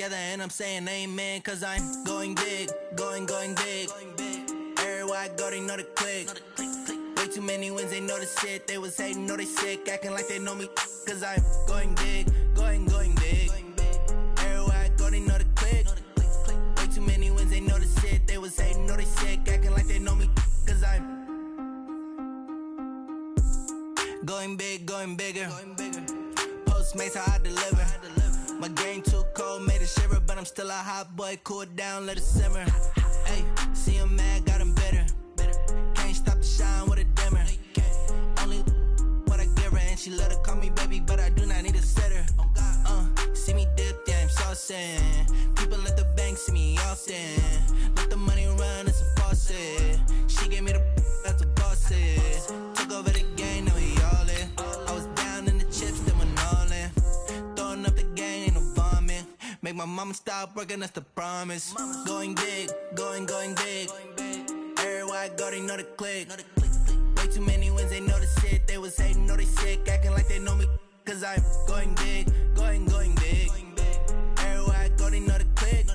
together and I'm saying amen, cause I'm going big, going big. Everywhere I go, they know the click. Way too many wins, they know the shit. They was hating, know they sick, acting like they know me, cause I'm going big, going big. Everywhere I go, they know the click. Way too many wins, they know the shit. They was hating, know they sick, acting like they know me, cause I'm going big, going bigger. Postmates how I deliver. My game too cold, made it shiver, but I'm still a hot boy. Cool it down, let it simmer. Hey, see him mad, got him bitter. Can't stop the shine with a dimmer. Only what I give her, and she let her call me baby, but I do not need a sitter. See me dip, yeah, I'm saucing. People at the bank see me often. Let the money run, it's a faucet. She gave me the that's a boss is. Took over the game, now we all in. I was down in the chips, then went all in. Throwing up the gang, ain't no bombing. Make my mama stop working, that's the promise. Going big, going big. Everywhere I go, they know the click. Way too many wins, they know the shit. They was hating, know they sick, acting like they know me, cause I'm going big, going big. Everywhere I go, they know the click.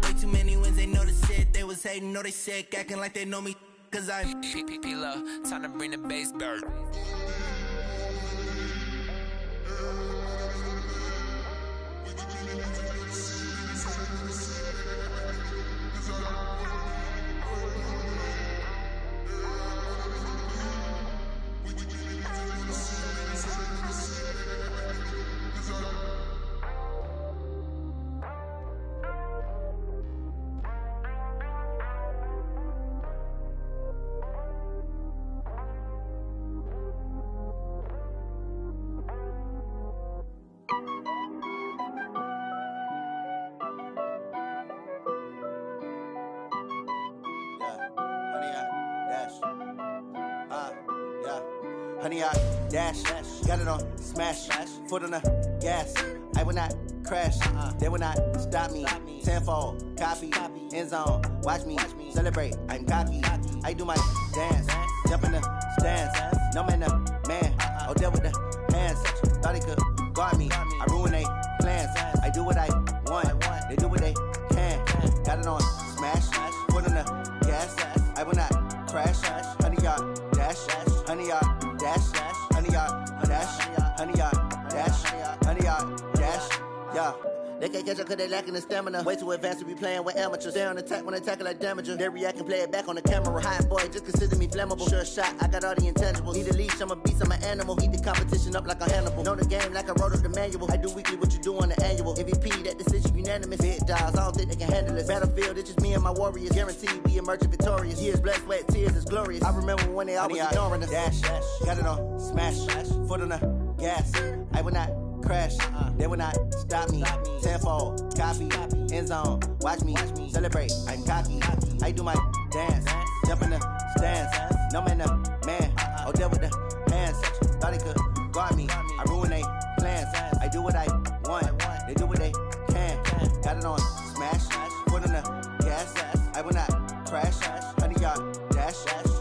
Way too many wins, they know the shit. They was hating, know they sick, acting like they know me, cause I'm P-P-P-Low, time to bring the bass back. Honey, I dash, got it on smash, foot on the gas. I will not crash, they will not stop me. Tenfold, copy, end zone, watch me celebrate. I'm cocky, I do my dance, jump in the stands. No man, the man, oh deal with the hands. Thought he could guard me, I ruin they plans. I do what I want, they do what they can. Got it on smash, foot on the gas. I will not crash, honey, y'all dash, honey, y'all dash, honey, y'all dash, honey, y'all dash, honey, y'all dash, yeah. They can't catch up cause they lacking the stamina. Way too advanced to be playing with amateurs. Stay on attack when they tackle like damager. They react and play it back on the camera. Hot boy, just consider me flammable. Sure shot, I got all the intangibles. Need a leash, I'm a beast, I'm an animal. Heat the competition up like a Hannibal. Know the game like I wrote up the manual. I do weekly what you do on the annual. MVP, that decision unanimous. Big dials, I don't think they can handle it. Battlefield, it's just me and my warriors. Guaranteed we emerging victorious. Years, blood, sweat, tears, is glorious. I remember when they always ignoring us. Dash, got it on smash, foot on the gas. I will not crash, they will not stop me. Tenfold, copy, end zone, watch me celebrate. I'm cocky, I do my dance, jump in the stands. No man, the man, oh deal with the hands. Thought he could guard me, I ruin they plans. I do what I want, they do what they can. Got it on smash, foot on the gas. I will not crash, honey, y'all dash,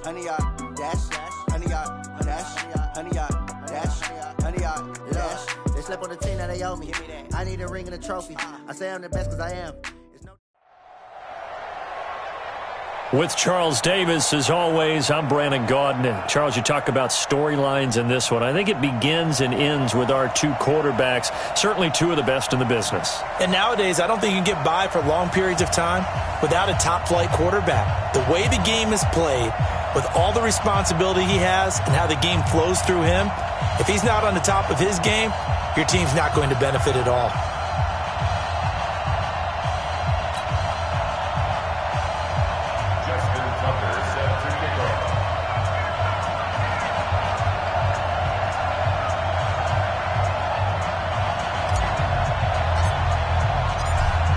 honey, y'all dash, honey, y'all dash, honey, y'all dash, honey, y'all dash. They slept on the team that they owe me. I need a ring and a trophy. I say I'm the best because I am. With Charles Davis, as always, I'm Brandon Gaudin. And Charles, you talk about storylines in this one. I think it begins and ends with our two quarterbacks, certainly two of the best in the business. And nowadays, I don't think you can get by for long periods of time without a top-flight quarterback. The way the game is played, with all the responsibility he has and how the game flows through him, if he's not on the top of his game, your team's not going to benefit at all.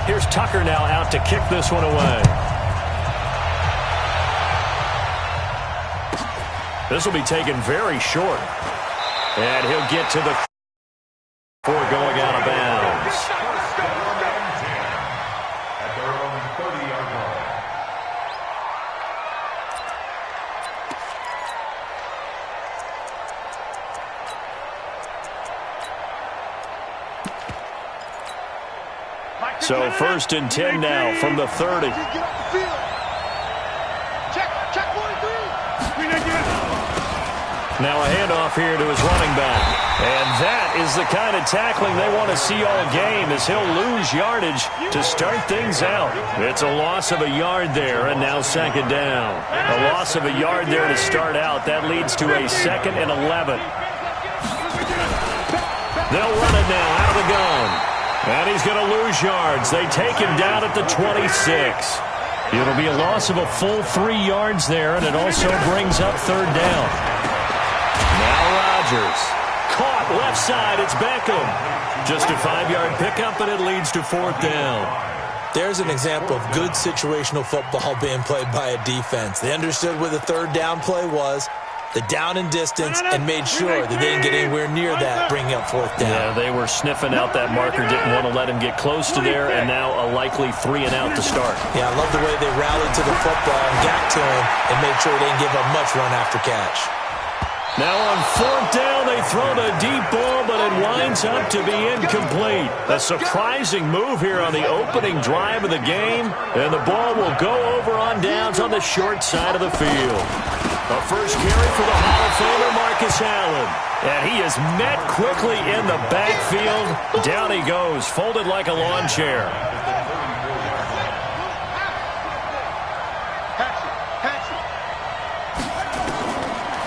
Here's Tucker now out to kick this one away. This will be taken very short. And he'll get to the before going out of bounds. At their own 30-yard line. So 1st and 10 now from the 30. Now a handoff here to his running back. And that is the kind of tackling they want to see all game, as he'll lose yardage to start things out. It's a loss of a yard there, and now 2nd down. A loss of a yard there to start out. That leads to a 2nd and 11. They'll run it now out of the gun. And he's going to lose yards. They take him down at the 26. It'll be a loss of a full 3 yards there, and it also brings up 3rd down. Now Rodgers. Caught left side. It's Beckham. Just a 5-yard pickup, and it leads to 4th down. There's an example of good situational football being played by a defense. They understood where the 3rd down play was, the down and distance, and made sure that they didn't get anywhere near that, bringing up 4th down. Yeah, they were sniffing out that marker, didn't want to let him get close to there, and now a likely 3 and out to start. Yeah, I love the way they rallied to the football and got to him and made sure they didn't give up much run after catch. Now on 4th down, they throw the deep ball, but it winds up to be incomplete. A surprising move here on the opening drive of the game, and the ball will go over on downs on the short side of the field. A first carry for the Hall of Famer Marcus Allen. And he is met quickly in the backfield. Down he goes, folded like a lawn chair.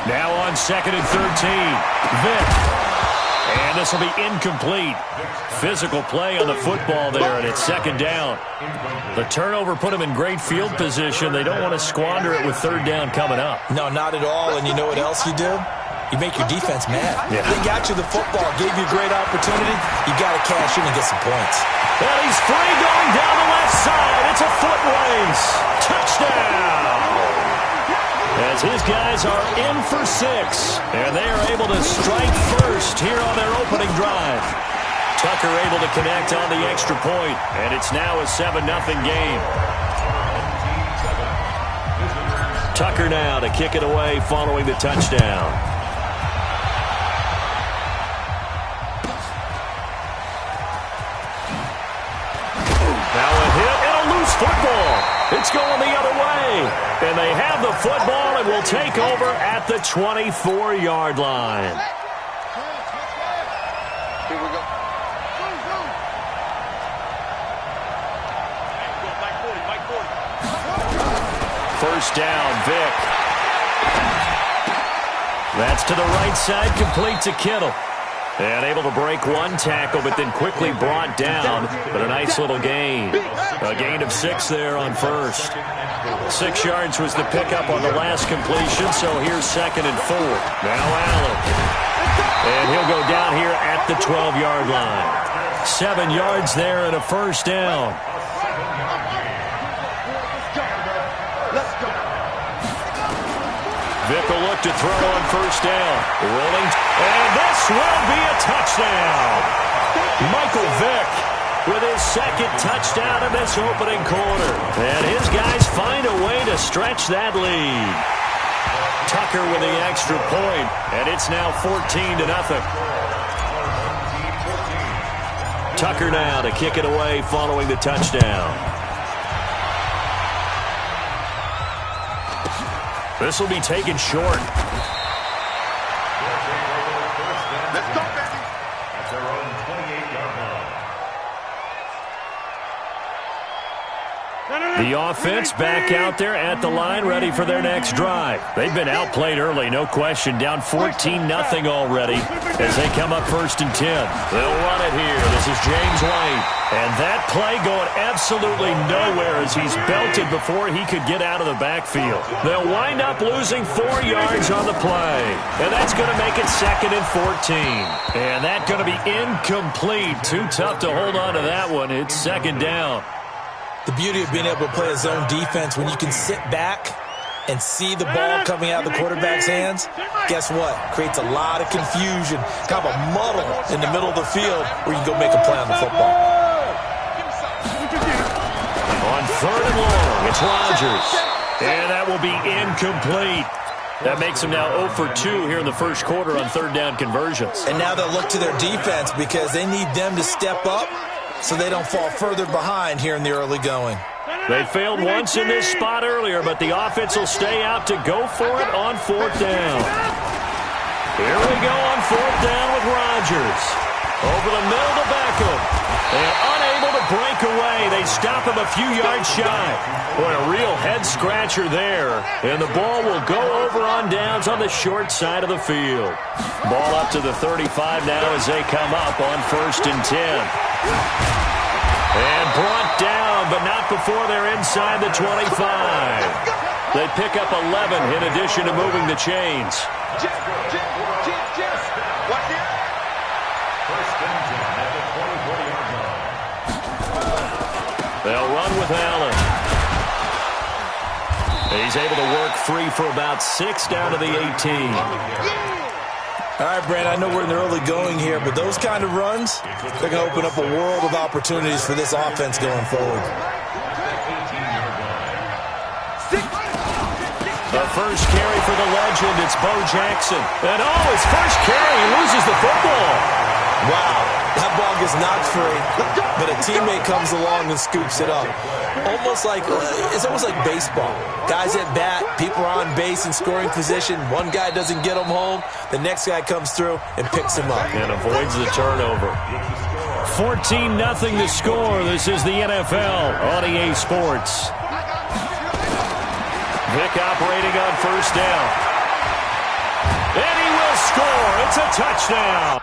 Now on 2nd and 13. Vick. And this will be incomplete. Physical play on the football there, and it's 2nd down. The turnover put them in great field position. They don't want to squander it with 3rd down coming up. No, not at all. And you know what else you do? You make your defense mad. Yeah. They got you the football, gave you a great opportunity. You got to cash in and get some points. And he's free going down the left side. It's a foot race. Touchdown. As his guys are in for 6. And they are able to strike first here on their opening drive. Tucker able to connect on the extra point. And it's now a 7-0 game. Tucker now to kick it away following the touchdown. Now a hit and a loose football. It's going the other way. And they have the football and will take over at the 24-yard line. Here we go. First down, Vick. That's to the right side, complete to Kittle. And able to break one tackle, but then quickly brought down. But a nice little gain. A gain of 6 there on first. 6 yards was the pickup on the last completion, so here's 2nd and 4. Now Allen. And he'll go down here at the 12-yard line. 7 yards there and a first down. Vick will look to throw on first down. Rolling. And this will be a touchdown. Michael Vick with his 2nd touchdown in this opening quarter. And his guys find a way to stretch that lead. Tucker with the extra point, and it's now 14-0. Tucker now to kick it away following the touchdown. This will be taken short. Let's go, baby. At their own 28-yard line. The offense back out there at the line, ready for their next drive. They've been outplayed early, no question. Down 14-0 already as they come up 1st and 10. They'll run it here. This is James White. And that play going absolutely nowhere as he's belted before he could get out of the backfield. They'll wind up losing 4 yards on the play. And that's going to make it 2nd and 14. And that's going to be incomplete. Too tough to hold on to that one. It's 2nd down. The beauty of being able to play a zone defense when you can sit back and see the ball coming out of the quarterback's hands, guess what? Creates a lot of confusion, kind of a muddle in the middle of the field where you can go make a play on the football. On 3rd and long, it's Rodgers. And that will be incomplete. That makes them now 0 for 2 here in the first quarter on 3rd down conversions. And now they'll look to their defense because they need them to step up so they don't fall further behind here in the early going. They failed once in this spot earlier, but the offense will stay out to go for it on 4th down. Here we go on 4th down with Rodgers. Over the middle to Beckham. They're unable to break away. They stop him a few yards shy. Boy, a real head-scratcher there. And the ball will go over on downs on the short side of the field. Ball up to the 35 now as they come up on 1st and 10. And brought down, but not before they're inside the 25. They pick up 11 in addition to moving the chains. They'll run with Allen. He's able to work free for about 6 down to the 18. All right, Brad, I know we're in the early going here, but those kind of runs, they're going to open up a world of opportunities for this offense going forward. The first carry for the legend, it's Bo Jackson. And his first carry, he loses the football. Wow, that ball gets knocked free, but a teammate comes along and scoops it up. It's almost like baseball. Guys at bat, people are on base in scoring position. One guy doesn't get him home, the next guy comes through and picks him up. And avoids the turnover. 14-0 the score. This is the NFL on EA Sports. Vick operating on 1st down. And he will score. It's a touchdown.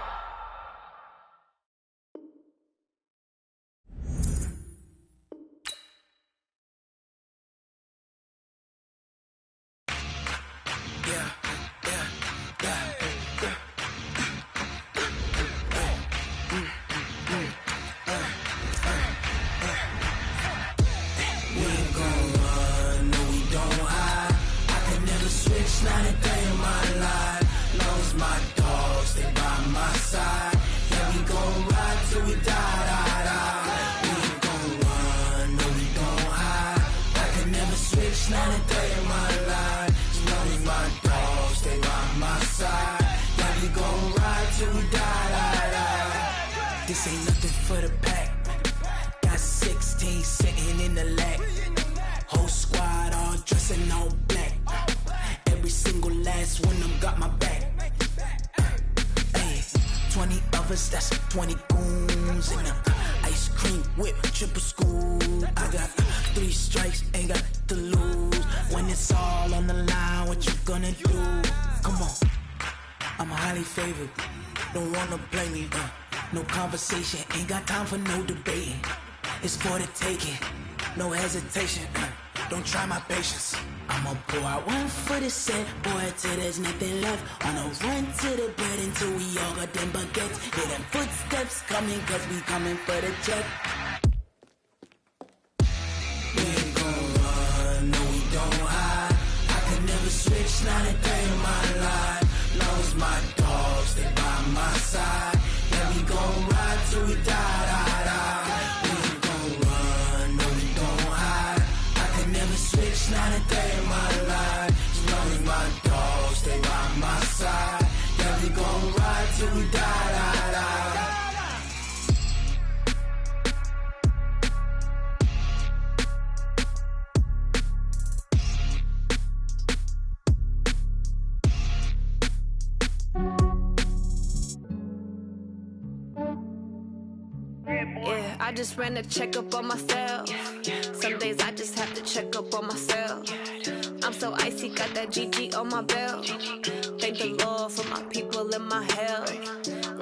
This ain't nothing for the pack. Got 16 sitting in the lap. Whole squad all dressing all black. Every single last one of them got my back. Hey, 20 of us, that's 20 goons in the ice cream whip, triple scoop. I got 3 strikes, ain't got to lose. When it's all on the line, what you gonna do? Come on, I'm highly favored. Don't wanna play me, no conversation, ain't got time for no debating. It's for the taking, no hesitation. Don't try my patience. I'ma pour out one for the set, boy, till there's nothing left. On a run to the bread until we all got them baguettes. Hear them footsteps coming, cause we coming for the check. We ain't gon' run, no we don't hide. I could never switch, not a day in my life. Long as my dogs stay by my side. Yeah, we gon' ride till we die, die, die. We ain't gon' run, no we don't hide. I could never switch, not a day in my life. As long as my dogs stay by my side. Yeah, we gon' ride till we die, die, die. Yeah, I just ran a checkup on myself. Some days I just have to check up on myself. I'm so icy, got that GG on my belt. Thank the Lord for my people and my health.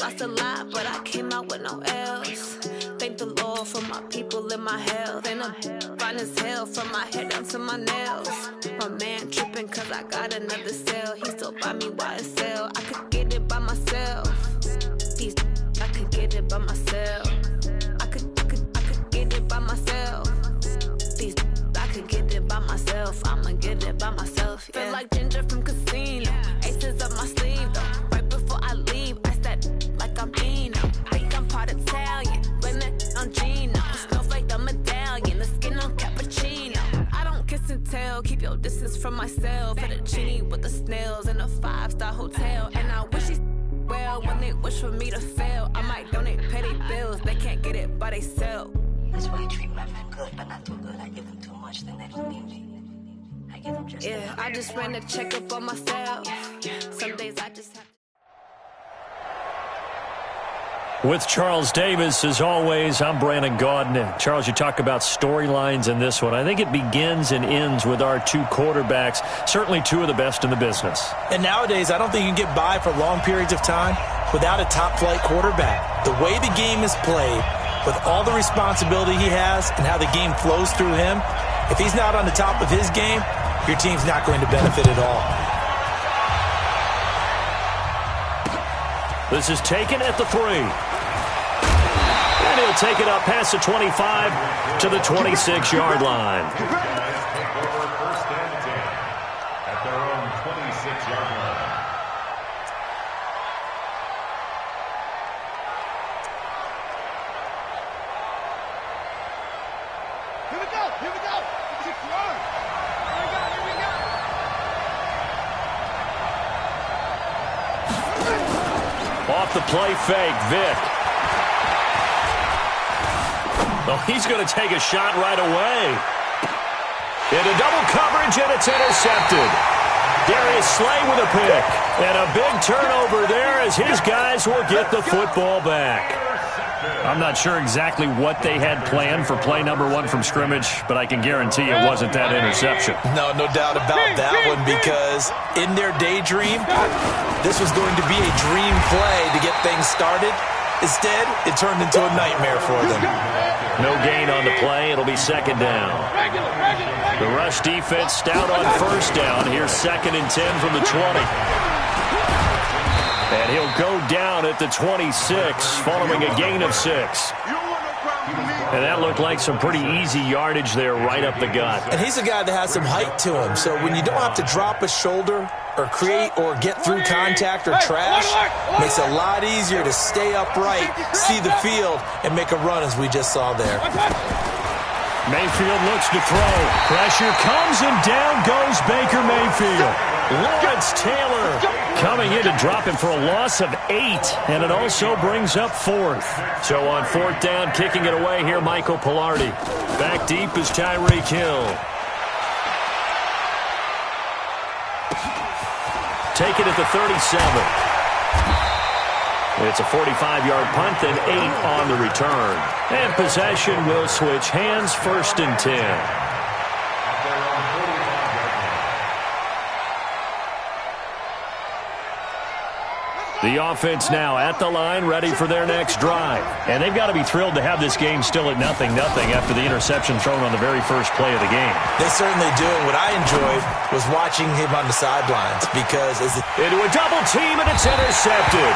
Lost a lot, but I came out with no L's. Thank the Lord for my people and my health. And I'm fine as hell from my head down to my nails. My man tripping cause I got another cell. He still buy me YSL. I could get it by myself. These I could get it by myself. I could get it by myself. These I could get it by myself. I'ma get it by myself. Yeah. Feel like Ginger from Casino. Aces up my sleeve though. Right before I leave, I said like I'm Dino. Like I'm part Italian. Blame it on Gino. Snowflake the medallion. The skin on cappuccino. I don't kiss and tell. Keep your distance from myself. Fettuccine with the snails in a 5-star hotel. And I wish he well. When they wish for me to fail, I might donate petty bills. They can't get it by themselves. That's why I treat my friend good, but not too good. I give them too much, then they don't need me. I give them just Yeah, I just ran a checkup on myself. Some days I just have to. With Charles Davis, as always, I'm Brandon Gaudin. Charles, you talk about storylines in this one. I think it begins and ends with our two quarterbacks, certainly two of the best in the business. And nowadays, I don't think you can get by for long periods of time without a top-flight quarterback. The way the game is played, with all the responsibility he has and how the game flows through him, if he's not on the top of his game, your team's not going to benefit at all. This is taken at the 3. And he'll take it up past the 25 to the 26-yard line. Take over first and 10 at their own 26-yard line. Here we go. Here we go. Here we go. Here we go. Off the play fake, Vic. Oh, he's going to take a shot right away. Into double coverage, and it's intercepted. Darius Slay with a pick. And a big turnover there as his guys will get the football back. I'm not sure exactly what they had planned for play number 1 from scrimmage, but I can guarantee it wasn't that interception. No doubt about that one, because in their daydream, this was going to be a dream play to get things started. Instead, it turned into a nightmare for them. No gain on the play. It'll be second down. The rush defense stout on first down. Here's 2nd and 10 from the 20. And he'll go down at the 26 following a gain of 6. And that looked like some pretty easy yardage there right up the gut. And he's a guy that has some height to him, so when you don't have to drop a shoulder or create or get through contact or trash, makes it a lot easier to stay upright, see the field, and make a run as we just saw there. Mayfield looks to throw. Pressure comes, and down goes Baker Mayfield. Lawrence Taylor coming in to drop him for a loss of 8, and it also brings up 4th. So on 4th down, kicking it away here, Michael Pilardi. Back deep is Tyreek Hill. Take it at the 37. It's a 45-yard punt, then 8 on the return. And possession will switch hands, 1st and 10. The offense now at the line, ready for their next drive. And they've got to be thrilled to have this game still at 0-0 after the interception thrown on the very first play of the game. They certainly do. And what I enjoyed was watching him on the sidelines, because as into a double team, and it's intercepted.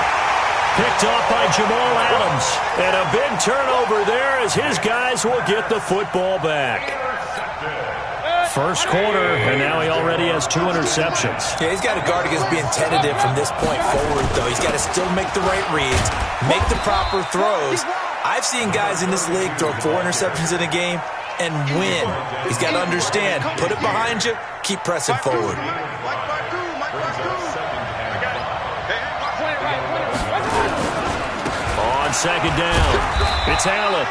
Picked off by Jamal Adams. And a big turnover there as his guys will get the football back. First quarter, and now he already has 2 interceptions. Yeah, he's got to guard against being tentative from this point forward, though. He's got to still make the right reads, make the proper throws. I've seen guys in this league throw 4 interceptions in a game and win. He's got to understand, put it behind you, keep pressing forward. On second down, it's Allen.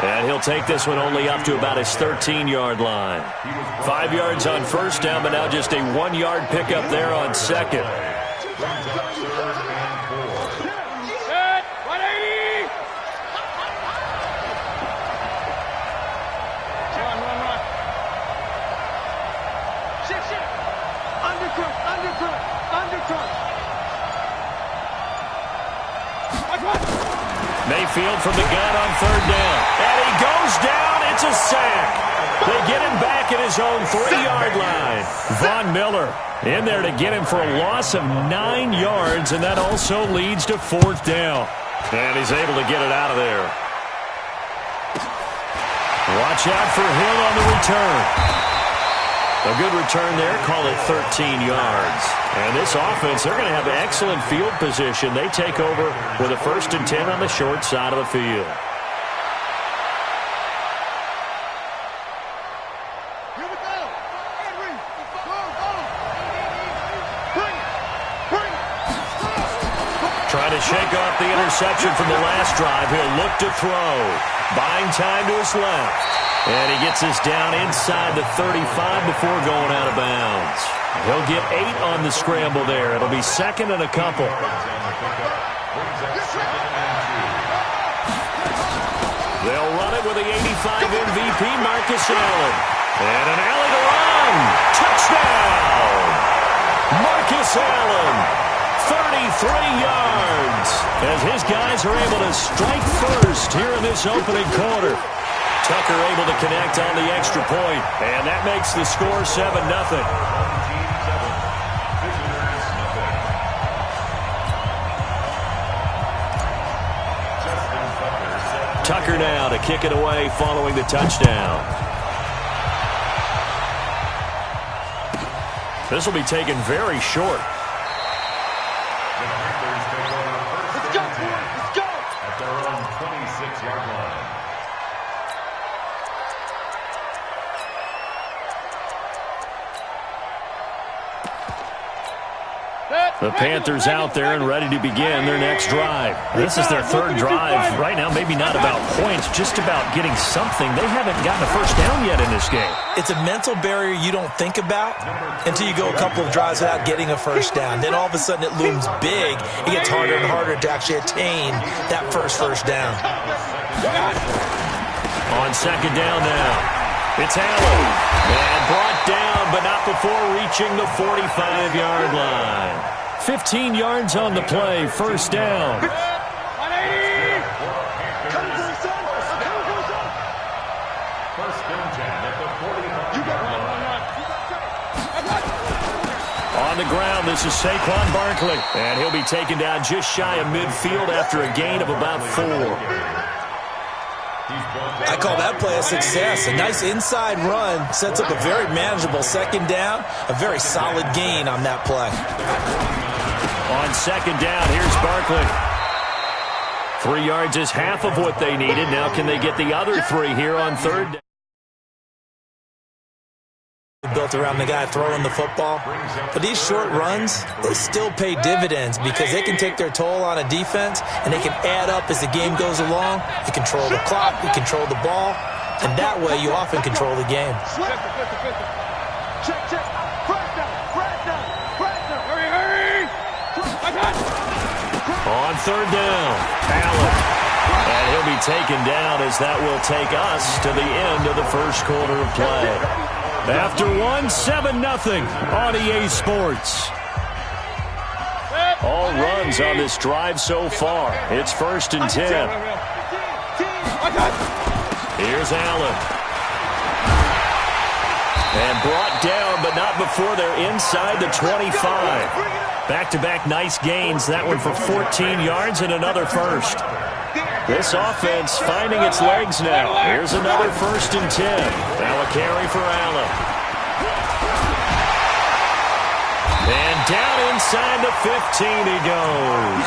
And he'll take this one only up to about his 13-yard line. 5 yards on first down, but now just a 1-yard pickup there on second. Mayfield from the gun on third down. And he goes down. It's a sack. They get him back at his own 3-yard line. Von Miller in there to get him for a loss of 9 yards, and that also leads to 4th down. And he's able to get it out of there. Watch out for Hill on the return. A good return there. Call it 13 yards. And this offense, they're going to have excellent field position. They take over with a 1st and 10 on the short side of the field. Trying to to shake off the interception from the last drive, he'll look to throw. Buying time to his left. And he gets us down inside the 35 before going out of bounds. He'll get 8 on the scramble there. It'll be second and a couple. They'll run it with the 85 MVP, Marcus Allen. And an alley to run. Touchdown! Marcus Allen, 33 yards. As his guys are able to strike first here in this opening quarter. Tucker able to connect on the extra point, and that makes the score 7-0. Tucker now to kick it away following the touchdown. This will be taken very short. Let's go, boys. Let's go. At their own 26-yard line. The Panthers out there and ready to begin their next drive. This is their third drive. Right now, maybe not about points, just about getting something. They haven't gotten a first down yet in this game. It's a mental barrier you don't think about until you go a couple of drives without getting a first down. Then all of a sudden it looms big. It gets harder and harder to actually attain that first down. On second down now, it's Allen. And brought down, but not before reaching the 45-yard line. 15 yards on the play, first down. On the ground, this is Saquon Barkley. And he'll be taken down just shy of midfield after a gain of about 4. I call that play a success. A nice inside run sets up a very manageable second down. A very solid gain on that play. On second down, here's Barkley. 3 yards is half of what they needed. Now can they get the other 3 here on third down? Built around the guy throwing the football. But these short runs, they still pay dividends because they can take their toll on a defense and they can add up as the game goes along. You control the clock, you control the ball, and that way you often control the game. Check. Press down. Hurry. On third down, Allen. And he'll be taken down as that will take us to the end of the first quarter of play. After 7-0 on EA Sports. All runs on this drive so far. It's 1st and 10. Here's Allen. And brought down, but not before they're inside the 25. Back-to-back nice gains. That one for 14 yards and another first. This offense finding its legs now. Here's another 1st and 10. Now a carry for Allen. And down inside the 15 he goes.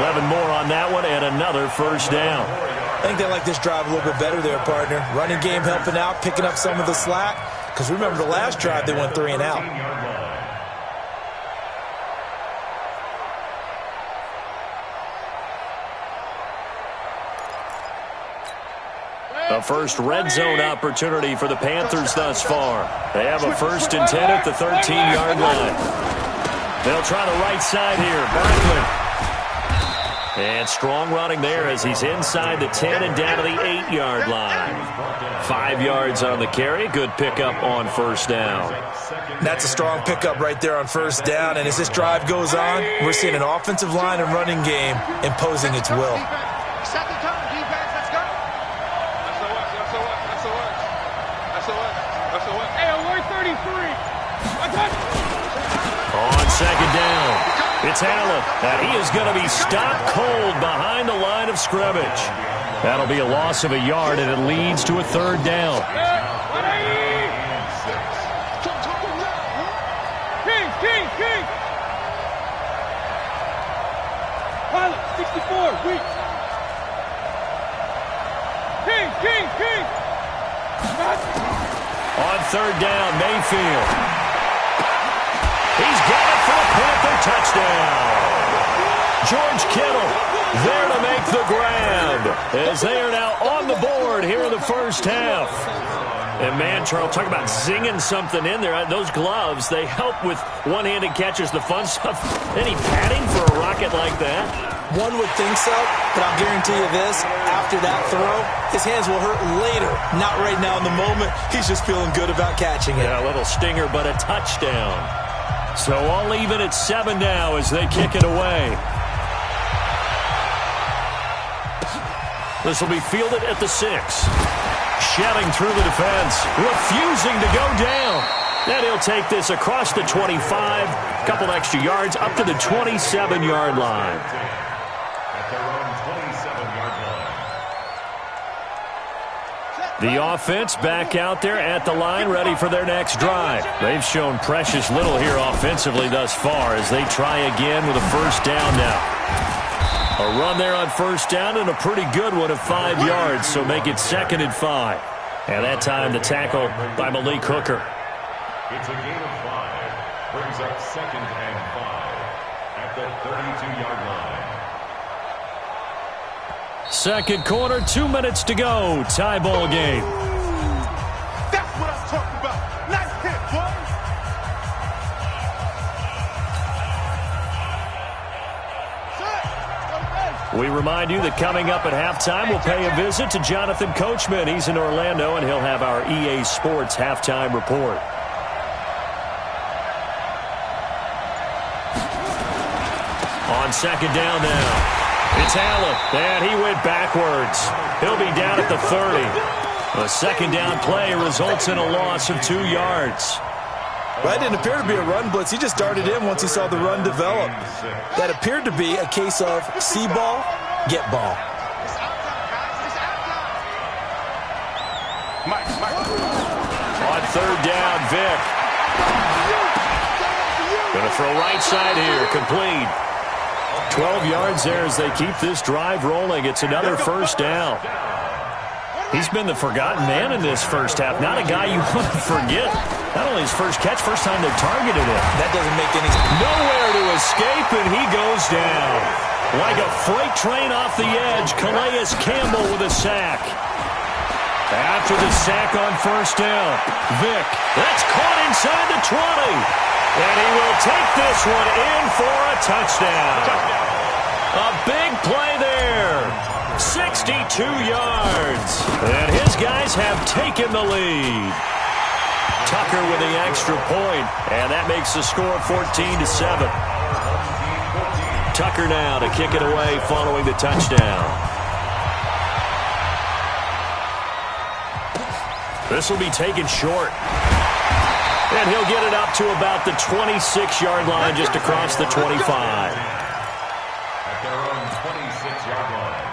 11 more on that one and another first down. I think they like this drive a little bit better there, partner. Running game helping out, picking up some of the slack. Because remember the last drive they went 3 and out. The first red zone opportunity for the Panthers thus far. They have a 1st and 10 at the 13-yard line. They'll try the right side here. Barkley. And strong running there as he's inside the 10 and down to the 8-yard line. 5 yards on the carry. Good pickup on first down. That's a strong pickup right there on first down. And as this drive goes on, we're seeing an offensive line and running game imposing its will. Second time, defense, let's go. That's the work. Hey, alert 33. On second down, it's Allen. And he is going to be stopped cold behind the line of scrimmage. That'll be a loss of a yard, and it leads to a 3rd down. King. Pilot, 64, weak. King. On 3rd down, Mayfield. He's got it for a Panther touchdown. George Kittle there to make the grab as they are now on the board here in the first half. And, man, Charles, talk about zinging something in there. Those gloves, they help with one-handed catches, the fun stuff. Any padding for a rocket like that? One would think so, but I'll guarantee you this. After that throw, his hands will hurt later. Not right now in the moment. He's just feeling good about catching it. Yeah, a little stinger, but a touchdown. So all even at 7 now as they kick it away. This will be fielded at the 6. Shelling through the defense, refusing to go down. And he'll take this across the 25, a couple extra yards, up to the 27-yard line. At their own 27-yard line. The offense back out there at the line, ready for their next drive. They've shown precious little here offensively thus far as they try again with a first down now. A run there on first down and a pretty good one of 5 yards, so make it 2nd and 5. And that time the tackle by Malik Hooker. It's a gain of 5. Brings up 2nd and 5 at the 32-yard line. Second quarter, 2 minutes to go. Tie ball game. That's what I'm talking about. Nice hit, boy. We remind you that coming up at halftime, we'll pay a visit to Jonathan Coachman. He's in Orlando, and he'll have our EA Sports halftime report. On second down now, it's Allen, and he went backwards. He'll be down at the 30. A second down play results in a loss of 2 yards. Well, that didn't appear to be a run blitz. He just darted in once he saw the run develop. That appeared to be a case of see ball, get ball. On third down, Vick. Going to throw right side here, complete. 12 yards there as they keep this drive rolling. It's another first down. He's been the forgotten man in this first half. Not a guy you want to forget. Not only his first catch, first time they've targeted him. That doesn't make any sense. Nowhere to escape, and he goes down. Like a freight train off the edge, Calais Campbell with a sack. After the sack on first down, Vick, that's caught inside the 20. And he will take this one in for a touchdown. A big play there. 62 yards. And his guys have taken the lead. Tucker with the extra point, and that makes the score 14-7. Tucker now to kick it away following the touchdown. This will be taken short. And he'll get it up to about the 26-yard line, just across the 25. At their own 26-yard line.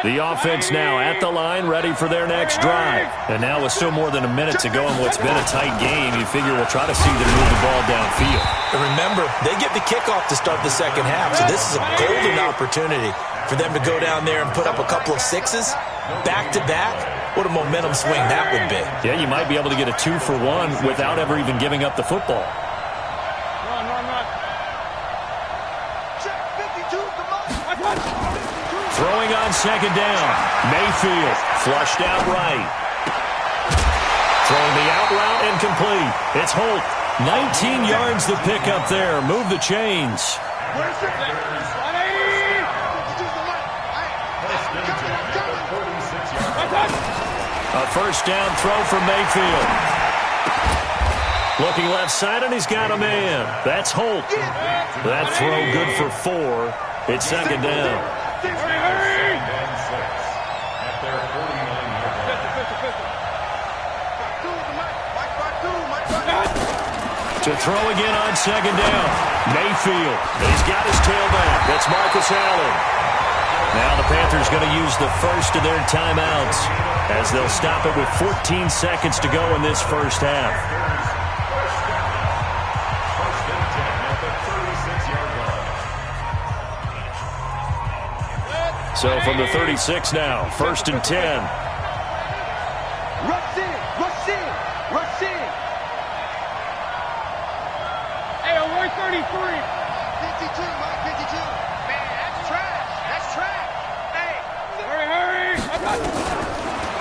The offense now at the line, ready for their next drive. And now with still more than a minute to go in what's been a tight game, you figure we'll try to see them move the ball downfield. And remember, they get the kickoff to start the second half, so this is a golden opportunity for them to go down there and put up a couple of sixes back-to-back. What a momentum swing that would be. Yeah, you might be able to get a 2-for-1 without ever even giving up the football. Throwing on second down. Mayfield flushed out right. Throwing the out route incomplete. It's Holt. 19 yards the pick up there. Move the chains. A first down throw from Mayfield. Looking left side, and he's got a man. That's Holt. That throw good for 4. It's second down. To throw again on second down. Mayfield. He's got his tailback. That's Marcus Allen. Now the Panthers going to use the first of their timeouts as they'll stop it with 14 seconds to go in this first half. So from the 36 now, 1st and 10. Rush in, rush in, rush in. Hey, 33. 52, Mike, 52. Man, that's trash. That's trash. Hey, hurry.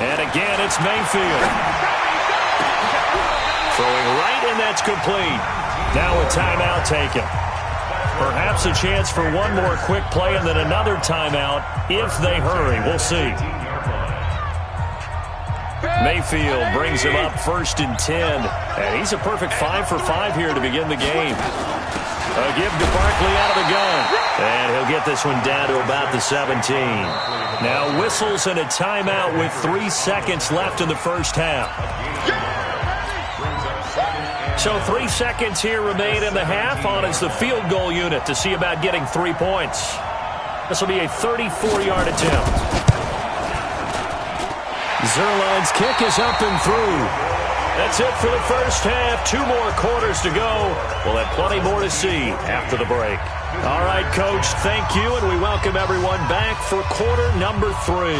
And again, it's Mayfield. Throwing right, and that's complete. Now a timeout taken. Perhaps a chance for one more quick play and then another timeout if they hurry. We'll see. Mayfield brings him up 1st and 10. And he's a perfect 5 for 5 here to begin the game. A give to Barkley out of the gun. And he'll get this one down to about the 17. Now whistles and a timeout with 3 seconds left in the first half. So 3 seconds here remain in the half on as the field goal unit to see about getting 3 points. This will be a 34-yard attempt. Zerline's kick is up and through. That's it for the first half. 2 more quarters to go. We'll have plenty more to see after the break. All right, Coach, thank you, and we welcome everyone back for quarter number 3.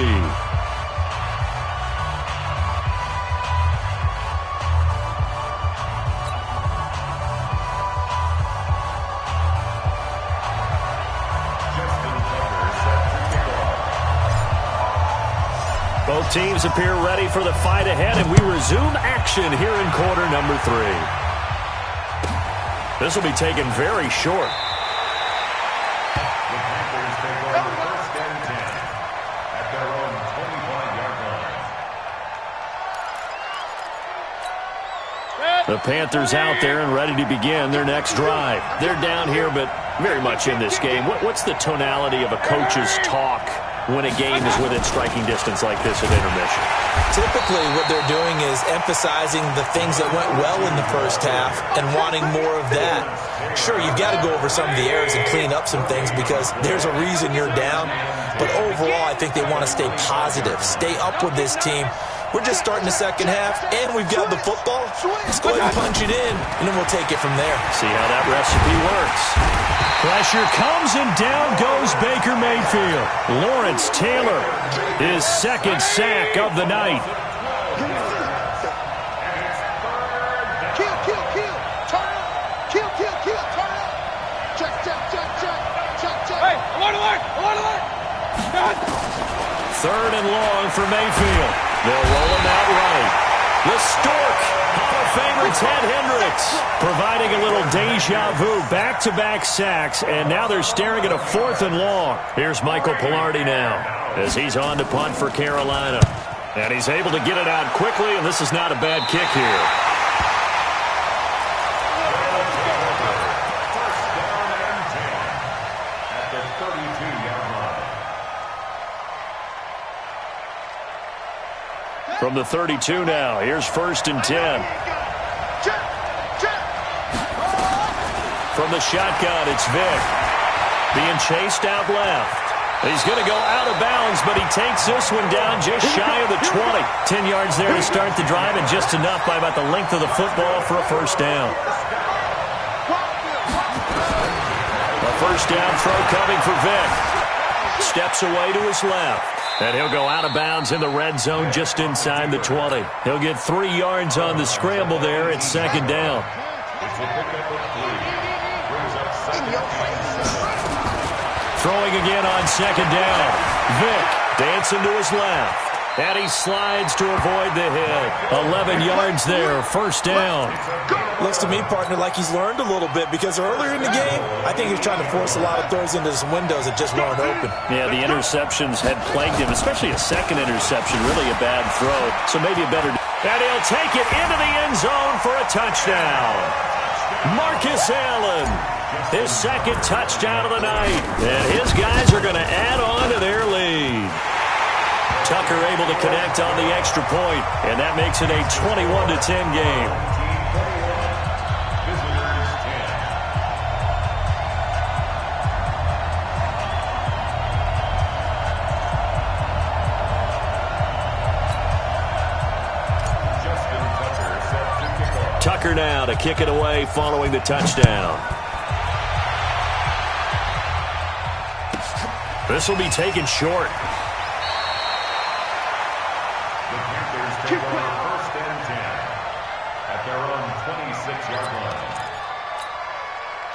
Both teams appear ready for the fight ahead, and we resume action here in quarter number 3. This will be taken very short. The Panthers take over 1st and 10 at their own 25-yard line. The Panthers out there and ready to begin their next drive. They're down here, but very much in this game. What's the tonality of a coach's talk when a game is within striking distance like this at intermission? Typically, what they're doing is emphasizing the things that went well in the first half and wanting more of that. Sure, you've got to go over some of the errors and clean up some things because there's a reason you're down. But overall, I think they want to stay positive, stay up with this team. We're just starting the second half, and we've got the football. Let's go ahead and punch it in, and then we'll take it from there. See how that recipe works. Pressure comes, and down goes Baker Mayfield. Lawrence Taylor, his 2nd sack of the night. Kill. Turn up. Kill. Turn up. Check. Hey, alert. 3rd and long for Mayfield. They'll roll him out right. The Stork, Hall of Famer Ted Hendricks, providing a little deja vu, back-to-back sacks, and now they're staring at a 4th and long. Here's Michael Pilardi now as he's on to punt for Carolina. And he's able to get it out quickly, and this is not a bad kick here. From the 32 now, here's 1st and 10. From the shotgun, it's Vick. Being chased out left. He's going to go out of bounds, but he takes this one down just shy of the 20. 10 yards there to start the drive, and just enough by about the length of the football for a first down. A first down throw coming for Vick. Steps away to his left. And he'll go out of bounds in the red zone just inside the 20. He'll get 3 yards on the scramble there at 2nd down. Throwing again on 2nd down. Vick dancing to his left. And he slides to avoid the hit. 11 yards there, first down. Looks to me, partner, like he's learned a little bit because earlier in the game, I think he was trying to force a lot of throws into some windows that just weren't open. Yeah, the interceptions had plagued him, especially a second interception, really a bad throw. So maybe a better... And he'll take it into the end zone for a touchdown. Marcus Allen, his 2nd touchdown of the night. And his guys are going to add on to their lead. Tucker able to connect on the extra point, and that makes it a 21-10 game. Tucker now to kick it away following the touchdown. This will be taken short. Take over 1st and 10 at their own 26-yard line.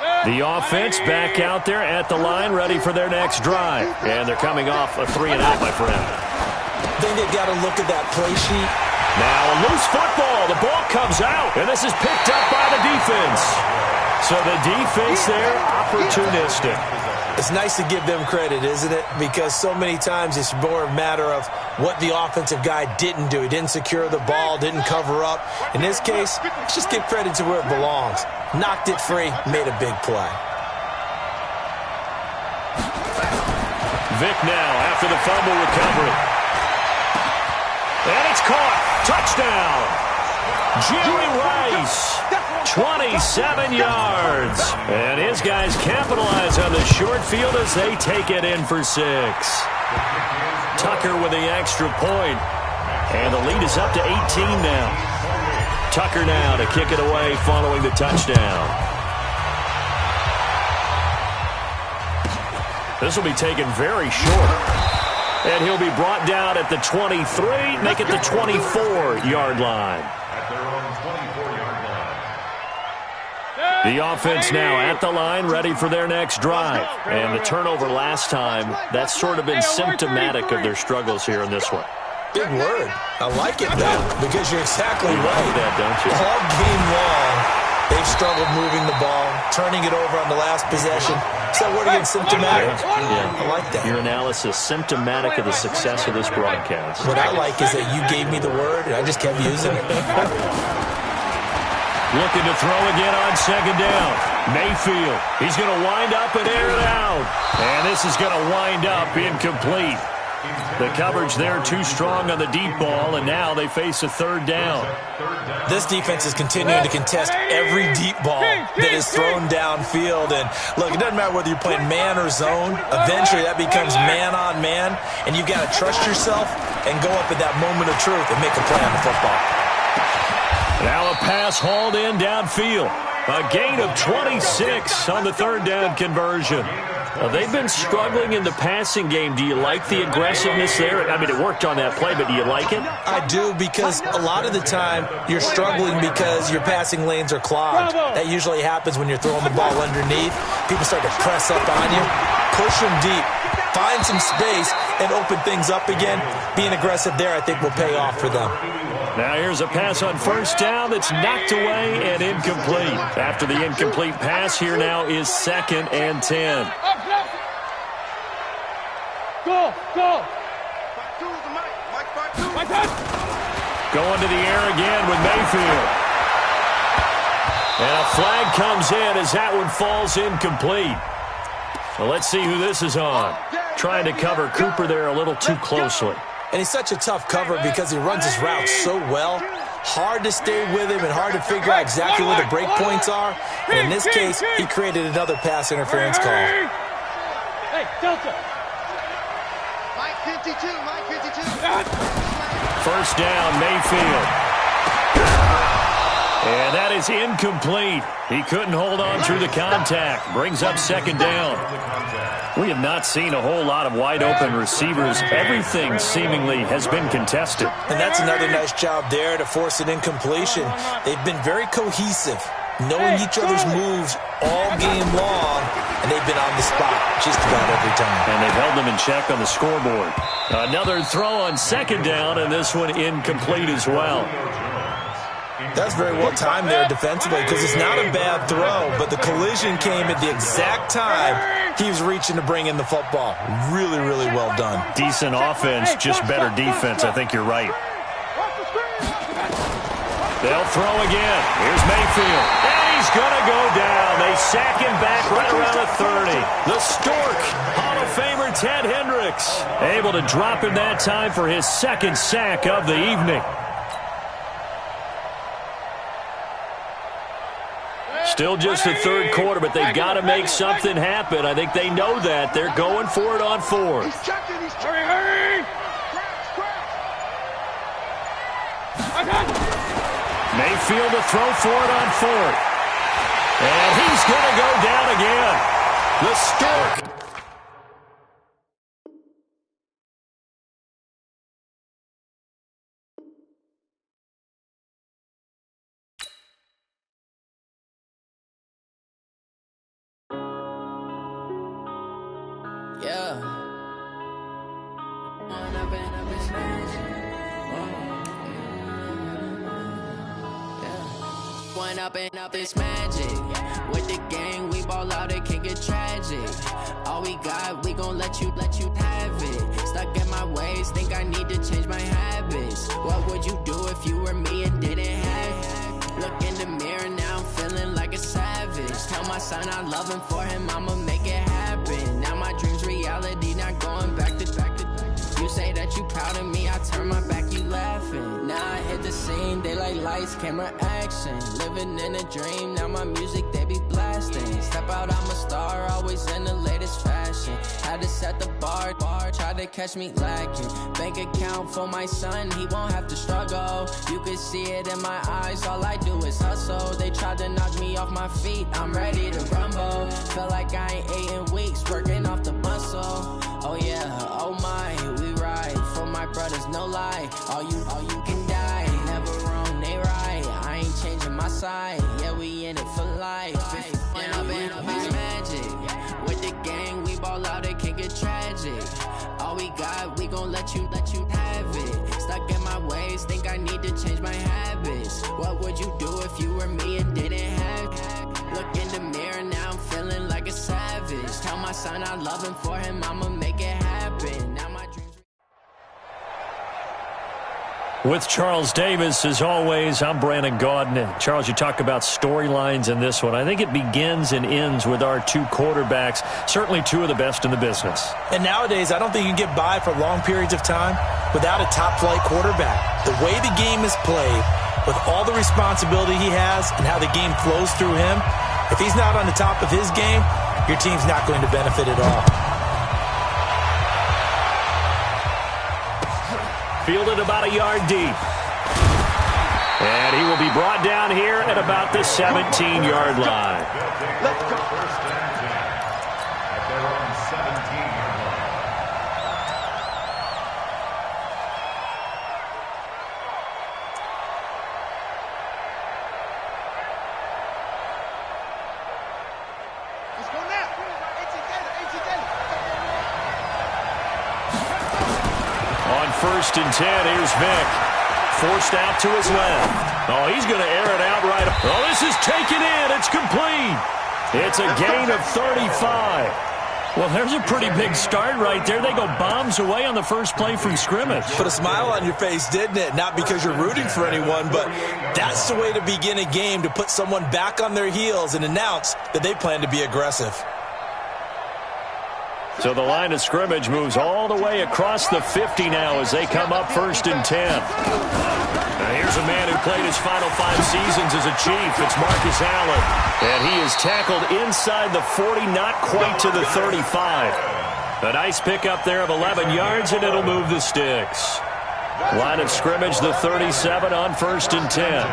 The offense back out there at the line, ready for their next drive. And they're coming off a 3-and-out, my friend. I think they've got to look at that play sheet. Now a loose football. The ball comes out, and this is picked up by the defense. So the defense there, opportunistic. It's nice to give them credit, isn't it? Because so many times it's more a matter of what the offensive guy didn't do. He didn't secure the ball, didn't cover up. In this case, let's just give credit to where it belongs. Knocked it free, made a big play. Vic now after the fumble recovery. And it's caught. Touchdown. Jerry Rice. 27 yards. And his guys capitalize on the short field as they take it in for 6. Tucker with the extra point. And the lead is up to 18 now. Tucker now to kick it away following the touchdown. This will be taken very short. And he'll be brought down at the 23, make it the 24-yard line. The offense now at the line, ready for their next drive. And the turnover last time, that's sort of been symptomatic of their struggles here in this one. Big word. I like it, though, because you're exactly right. Like that, don't you? All game long, they've struggled moving the ball, turning it over on the last possession. So that word again, symptomatic. Yeah. I like that. Your analysis, symptomatic of the success of this broadcast. What I like is that you gave me the word, and I just kept using it. Looking to throw again on second down. Mayfield. He's going to wind up and air it out. And this is going to wind up incomplete. The coverage there too strong on the deep ball, and now they face a third down. This defense is continuing to contest every deep ball that is thrown downfield. And look, it doesn't matter whether you're playing man or zone. Eventually that becomes man on man, and you've got to trust yourself and go up at that moment of truth and make a play on the football. Now a pass hauled in downfield. A gain of 26 on the third down conversion. They've been struggling in the passing game. Do you like the aggressiveness there? I mean, it worked on that play, but do you like it? I do, because a lot of the time you're struggling because your passing lanes are clogged. That usually happens when you're throwing the ball underneath. People start to press up on you. Push them deep. Find some space and open things up again. Being aggressive there, I think, will pay off for them. Now here's a pass on first down that's knocked away and incomplete. After the incomplete pass, here now is 2nd and 10. Go! Going to the air again with Mayfield. And a flag comes in as that one falls incomplete. So let's see who this is on. Trying to cover Cooper there a little too closely. And he's such a tough cover because he runs his route so well. Hard to stay with him and hard to figure out exactly where the break points are. And in this case, he created another pass interference call. Hey, Delta. Mike 52. First down, Mayfield. And that is incomplete. He couldn't hold on through the contact. Brings up 2nd down. We have not seen a whole lot of wide-open receivers. Everything seemingly has been contested. And that's another nice job there to force an incompletion. They've been very cohesive, knowing each other's moves all game long, and they've been on the spot just about every time. And they've held them in check on the scoreboard. Another throw on 2nd down, and this one incomplete as well. That's very well timed there defensively, because it's not a bad throw, but the collision came at the exact time he was reaching to bring in the football. Really, really well done. Decent offense, just better defense. I think you're right. They'll throw again. Here's Mayfield. And he's going to go down. They sack him back right around the 30. The Stork, Hall of Famer Ted Hendricks, able to drop him that time for his 2nd sack of the evening. Still just the 3rd quarter, but they've got to make something happen. I think they know that. They're going for it on 4th. Hurry! Mayfield to throw for it on 4th. And he's going to go down again. The Stork Yeah. Going up and up is magic. Yeah. Going up and up is magic. With the gang, we ball out, it can get tragic. All we got, we gon' let you have it. Stuck in my ways, think I need to change my habits. What would you do if you were me and didn't have it? Look in the mirror, now I'm feeling like a savage. Tell my son I love him, for him I'ma make it happen. Now my dream's reality, not going back to. You say that you proud of me, I turn my back, you laughing. Now I hit the scene, they like lights, camera, action. Living in a dream, now my music, they be blasting. Step out, I'm a star, always in the latest fashion. Had to set the bar, try to catch me lacking. Bank account for my son, he won't have to struggle. You can see it in my eyes, all I do is hustle. They tried to knock me off my feet, I'm ready to rumble. Feel like I ain't ate in weeks, working off the muscle. Oh yeah, oh my, we ride for my brothers, no lie. All you can die, never wrong, they right. I ain't changing my side, yeah, we in it for life. When up and up is magic. With the gang, we ball out, it can get tragic. All we got, we gon' let you have it. Stuck in my ways, think I need to change my habits. What would you do if you were me and didn't have it? Look in the mirror, now I'm feeling like a savage. Tell my son I love him, for him I'ma make it happen. Now my dreams. With Charles Davis, as always, I'm Brandon Gaudin. Charles, you talk about storylines in this one. I think it begins and ends with our two quarterbacks, certainly two of the best in the business. And nowadays, I don't think you can get by for long periods of time without a top-flight quarterback. The way the game is played, with all the responsibility he has and how the game flows through him, if he's not on the top of his game, your team's not going to benefit at all. Fielded about a yard deep. And he will be brought down here at about the 17-yard line. Let's go. First and 10 at their own 17-yard line. Let's go now. On first and 10, here's Vic. Forced out to his left. Oh, he's going to air it out right. Oh, this is taken in. It's complete. It's a gain of 35. Well, there's a pretty big start right there. They go bombs away on the first play from scrimmage. Put a smile on your face, didn't it? Not because you're rooting for anyone, but that's the way to begin a game, to put someone back on their heels and announce that they plan to be aggressive. So the line of scrimmage moves all the way across the 50 now as they come up first and 10. Now here's a man who played his final 5 seasons as a Chief. It's Marcus Allen. And he is tackled inside the 40, not quite to the 35. A nice pickup there of 11 yards, and it'll move the sticks. Line of scrimmage, the 37 on first and 10.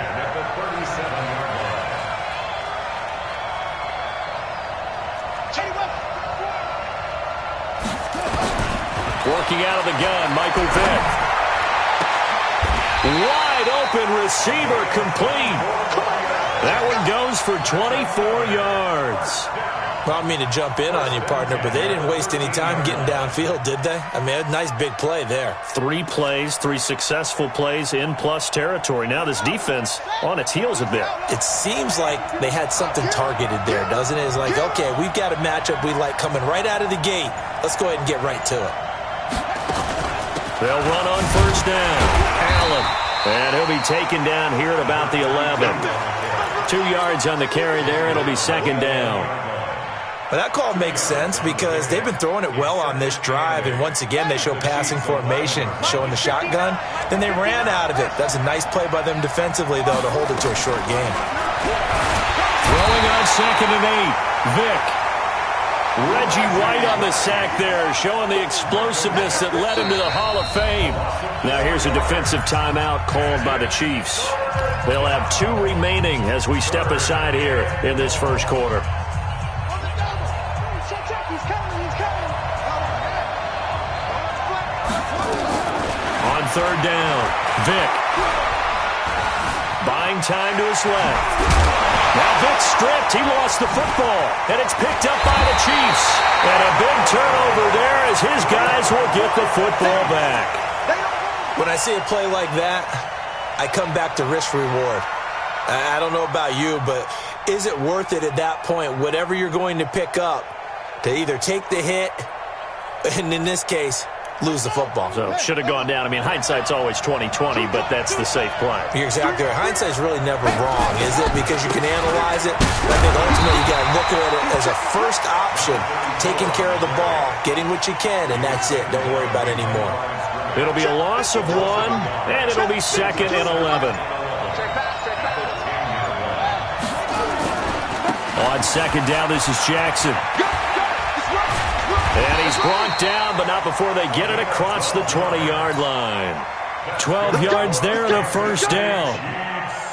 Working out of the gun, Michael Vick. Wide open receiver, complete. That one goes for 24 yards. Well, I don't mean to jump in on you, partner, but they didn't waste any time getting downfield, did they? I mean, a nice big play there. 3 plays, 3 successful plays in plus territory. Now this defense on its heels a bit. It seems like they had something targeted there, doesn't it? It's like, okay, we've got a matchup we like coming right out of the gate. Let's go ahead and get right to it. They'll run on first down. Allen. And he'll be taken down here at about the 11. 2 yards on the carry there. It'll be second down. Well, that call makes sense because they've been throwing it well on this drive, and once again they show passing formation, showing the shotgun. Then they ran out of it. That's a nice play by them defensively, though, to hold it to a short game. Throwing on second and 8. Vick. Reggie White on the sack there, showing the explosiveness that led him to the Hall of Fame. Now here's a defensive timeout called by the Chiefs. They'll have 2 remaining as we step aside here in this first quarter. On third down, Vick. Buying time to his left. Now Vic stripped. He lost the football. And it's picked up by the Chiefs. And a big turnover there as his guys will get the football back. When I see a play like that, I come back to risk-reward. I don't know about you, but is it worth it at that point, whatever you're going to pick up, to either take the hit, and in this case, lose the football? So should have gone down. I mean, hindsight's always 20/20, but that's the safe play. You're exactly right. Hindsight's really never wrong, is it? Because you can analyze it. I think ultimately you got to look at it as a first option, taking care of the ball, getting what you can, and that's it. Don't worry about it anymore. It'll be a loss of 1, and it'll be 2nd and 11. On 2nd down, this is Jackson. And he's brought down, but not before they get it across the 20-yard line. 12 yards there and a first down.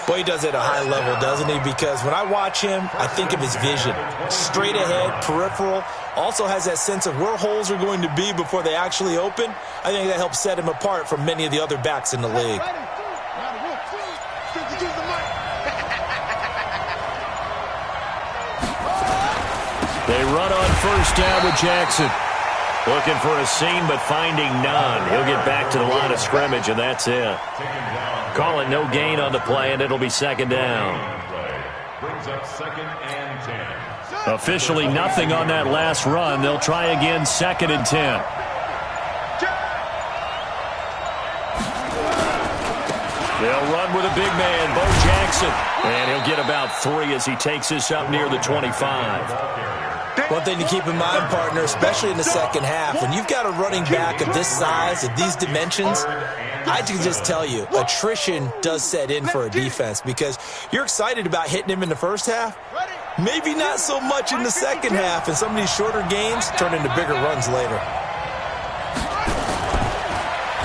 Boy, he does it at a high level, doesn't he? Because when I watch him, I think of his vision. Straight ahead, peripheral. Also has that sense of where holes are going to be before they actually open. I think that helps set him apart from many of the other backs in the league. They run on first down with Jackson. Looking for a seam, but finding none. He'll get back to the line of scrimmage, and that's it. Calling no gain on the play, and it'll be 2nd down. Brings up 2nd and 10. Officially nothing on that last run. They'll try again, 2nd and 10. They'll run with a big man, Bo Jackson. And he'll get about 3 as he takes this up near the 25. One thing to keep in mind, partner, especially in the second half, when you've got a running back of this size, of these dimensions, I can just tell you, attrition does set in for a defense because you're excited about hitting him in the first half. Maybe not so much in the second half, and some of these shorter gains turn into bigger runs later.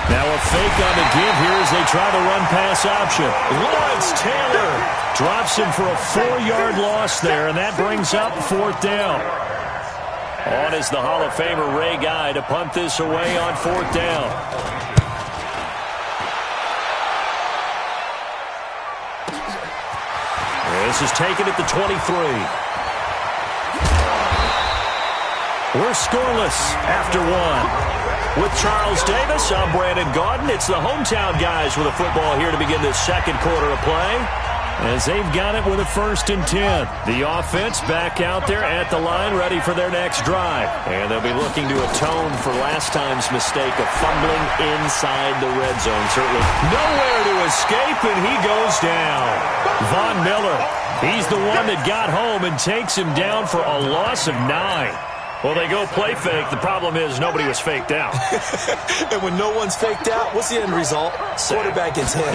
Now a fake on the give here as they try the run-pass option. Lawrence Taylor drops him for a 4-yard loss there, and that brings up 4th down. On is the Hall of Famer Ray Guy to punt this away on 4th down. This is taken at the 23. We're scoreless after 1. With Charles Davis, I'm Brandon Gaudin. It's the hometown guys with a football here to begin this 2nd quarter of play, as they've got it with a 1st and 10. The offense back out there at the line, ready for their next drive. And they'll be looking to atone for last time's mistake of fumbling inside the red zone. Certainly nowhere to escape, and he goes down. Von Miller, he's the one that got home and takes him down for a loss of 9. Well, they go play fake. The problem is nobody was faked out. And when no one's faked out, what's the end result? Quarterback gets hit.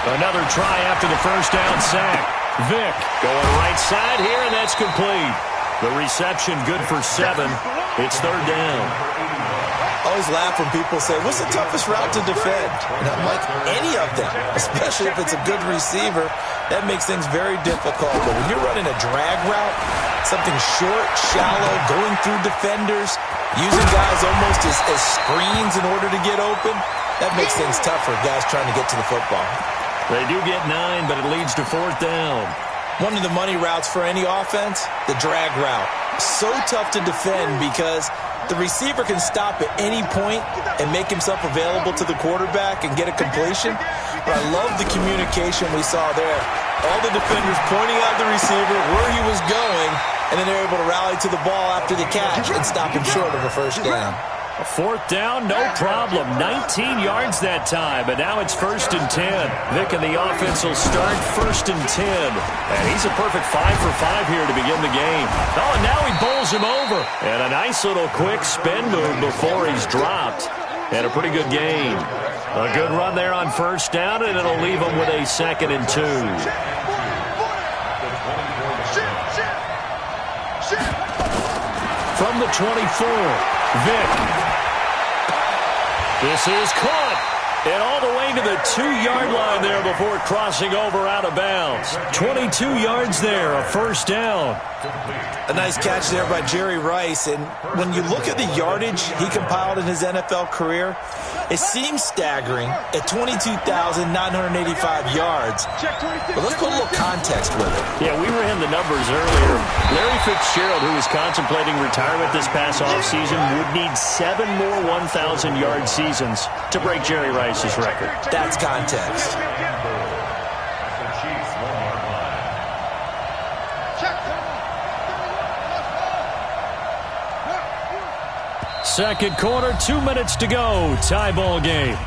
Another try after the first down sack. Vic going right side here, and that's complete. The reception good for 7. It's 3rd down. I always laugh when people say, what's the toughest route to defend? And I'm like, any of them, especially if it's a good receiver. That makes things very difficult. But when you're running a drag route, something short, shallow, going through defenders, using guys almost as screens in order to get open, that makes things tough for guys trying to get to the football. They do get 9, but it leads to 4th down. One of the money routes for any offense, the drag route. So tough to defend because the receiver can stop at any point and make himself available to the quarterback and get a completion. But I love the communication we saw there. All the defenders pointing out the receiver, where he was going, and then they're able to rally to the ball after the catch and stop him short of a 1st down. A 4th down, no problem. 19 yards that time, but now it's 1st and 10. Vic and the offense will start 1st and 10. And he's a perfect 5 for 5 here to begin the game. Oh, and now he bowls him over. And a nice little quick spin move before he's dropped. And a pretty good gain. A good run there on 1st down, and it'll leave him with a 2nd and 2. From the 24, Vic. This is caught, and all the way to the 2-yard line there before crossing over out of bounds. 22 yards there, a 1st down. A nice catch there by Jerry Rice, and when you look at the yardage he compiled in his NFL career, It seems staggering at 22,985 yards. But let's put a little context with it. Yeah, we ran the numbers earlier. Larry Fitzgerald, who was contemplating retirement this past offseason, would need 7 more 1,000-yard seasons to break Jerry Rice's record. That's context. Second quarter, 2 minutes to go. Tie ball game.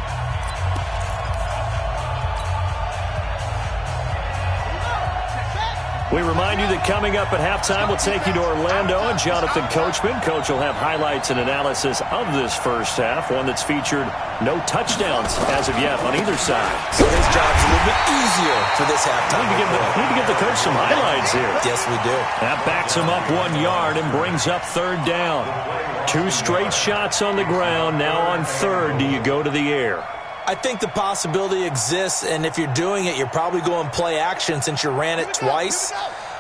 We remind you that coming up at halftime, we'll take you to Orlando and Jonathan Coachman. Coach will have highlights and analysis of this first half, one that's featured no touchdowns as of yet on either side. So his job's a little bit easier for this halftime. We need to give the coach some highlights here. Yes, we do. That backs him up 1 yard and brings up third down. 2 straight shots on the ground. Now on third, do you go to the air? I think the possibility exists, and if you're doing it, you're probably going play action since you ran it twice.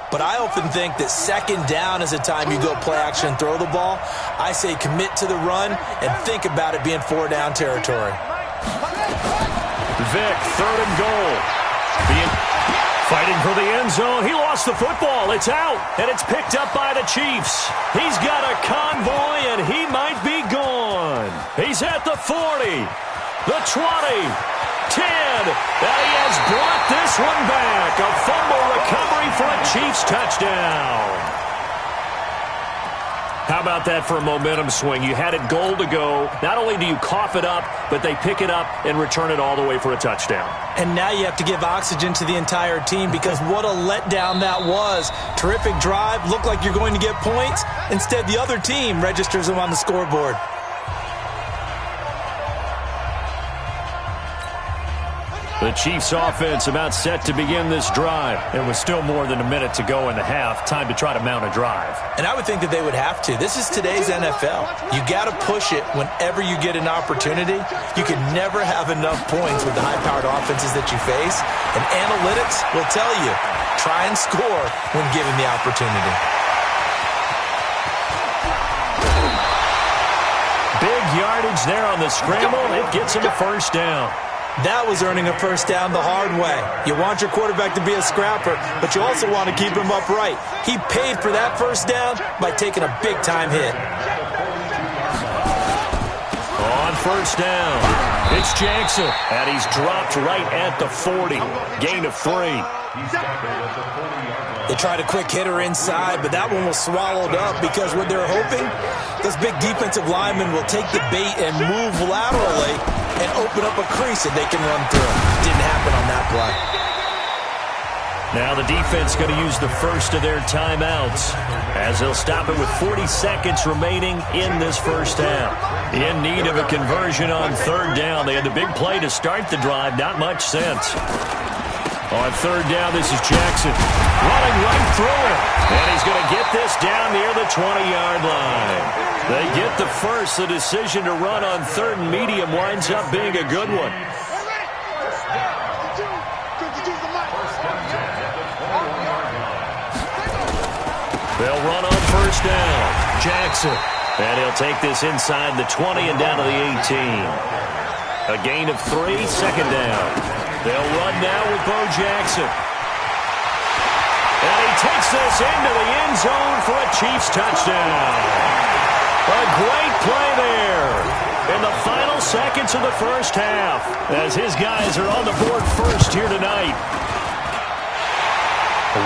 But I often think that second down is the time you go play action and throw the ball. I say commit to the run and think about it being 4-down territory. Vic, third and goal. Fighting for the end zone. He lost the football. It's out, and it's picked up by the Chiefs. He's got a convoy, and he might be gone. He's at the 40. The 20, 10, and he has brought this one back. A fumble recovery for a Chiefs touchdown. How about that for a momentum swing? You had it goal to go. Not only do you cough it up, but they pick it up and return it all the way for a touchdown. And now you have to give oxygen to the entire team because what a letdown that was. Terrific drive. Looked like you're going to get points. Instead, the other team registers them on the scoreboard. The Chiefs offense about set to begin this drive. And with still more than a minute to go in the half, time to try to mount a drive. And I would think that they would have to. This is today's NFL. You got to push it whenever you get an opportunity. You can never have enough points with the high-powered offenses that you face. And analytics will tell you, try and score when given the opportunity. Big yardage there on the scramble. It gets him a first down. That was earning a first down the hard way. You want your quarterback to be a scrapper, but you also want to keep him upright. He paid for that first down by taking a big-time hit. On first down, it's Jackson, and he's dropped right at the 40. Gain of 3. They tried a quick hitter inside, but that one was swallowed up because what they're hoping, this big defensive lineman will take the bait and move laterally and open up a crease that they can run through. Didn't happen on that play. Now the defense going to use the first of their timeouts as they'll stop it with 40 seconds remaining in this first half. In need of a conversion on third down. They had the big play to start the drive. Not much sense. On third down, this is Jackson running right through it. And he's going to get this down near the 20-yard line. They get the first. The decision to run on third and medium winds up being a good one. They'll run on first down. Jackson. And he'll take this inside the 20 and down to the 18. A gain of 3, second down. They'll run now with Bo Jackson. And he takes this into the end zone for a Chiefs touchdown. A great play there in the final seconds of the first half as his guys are on the board first here tonight.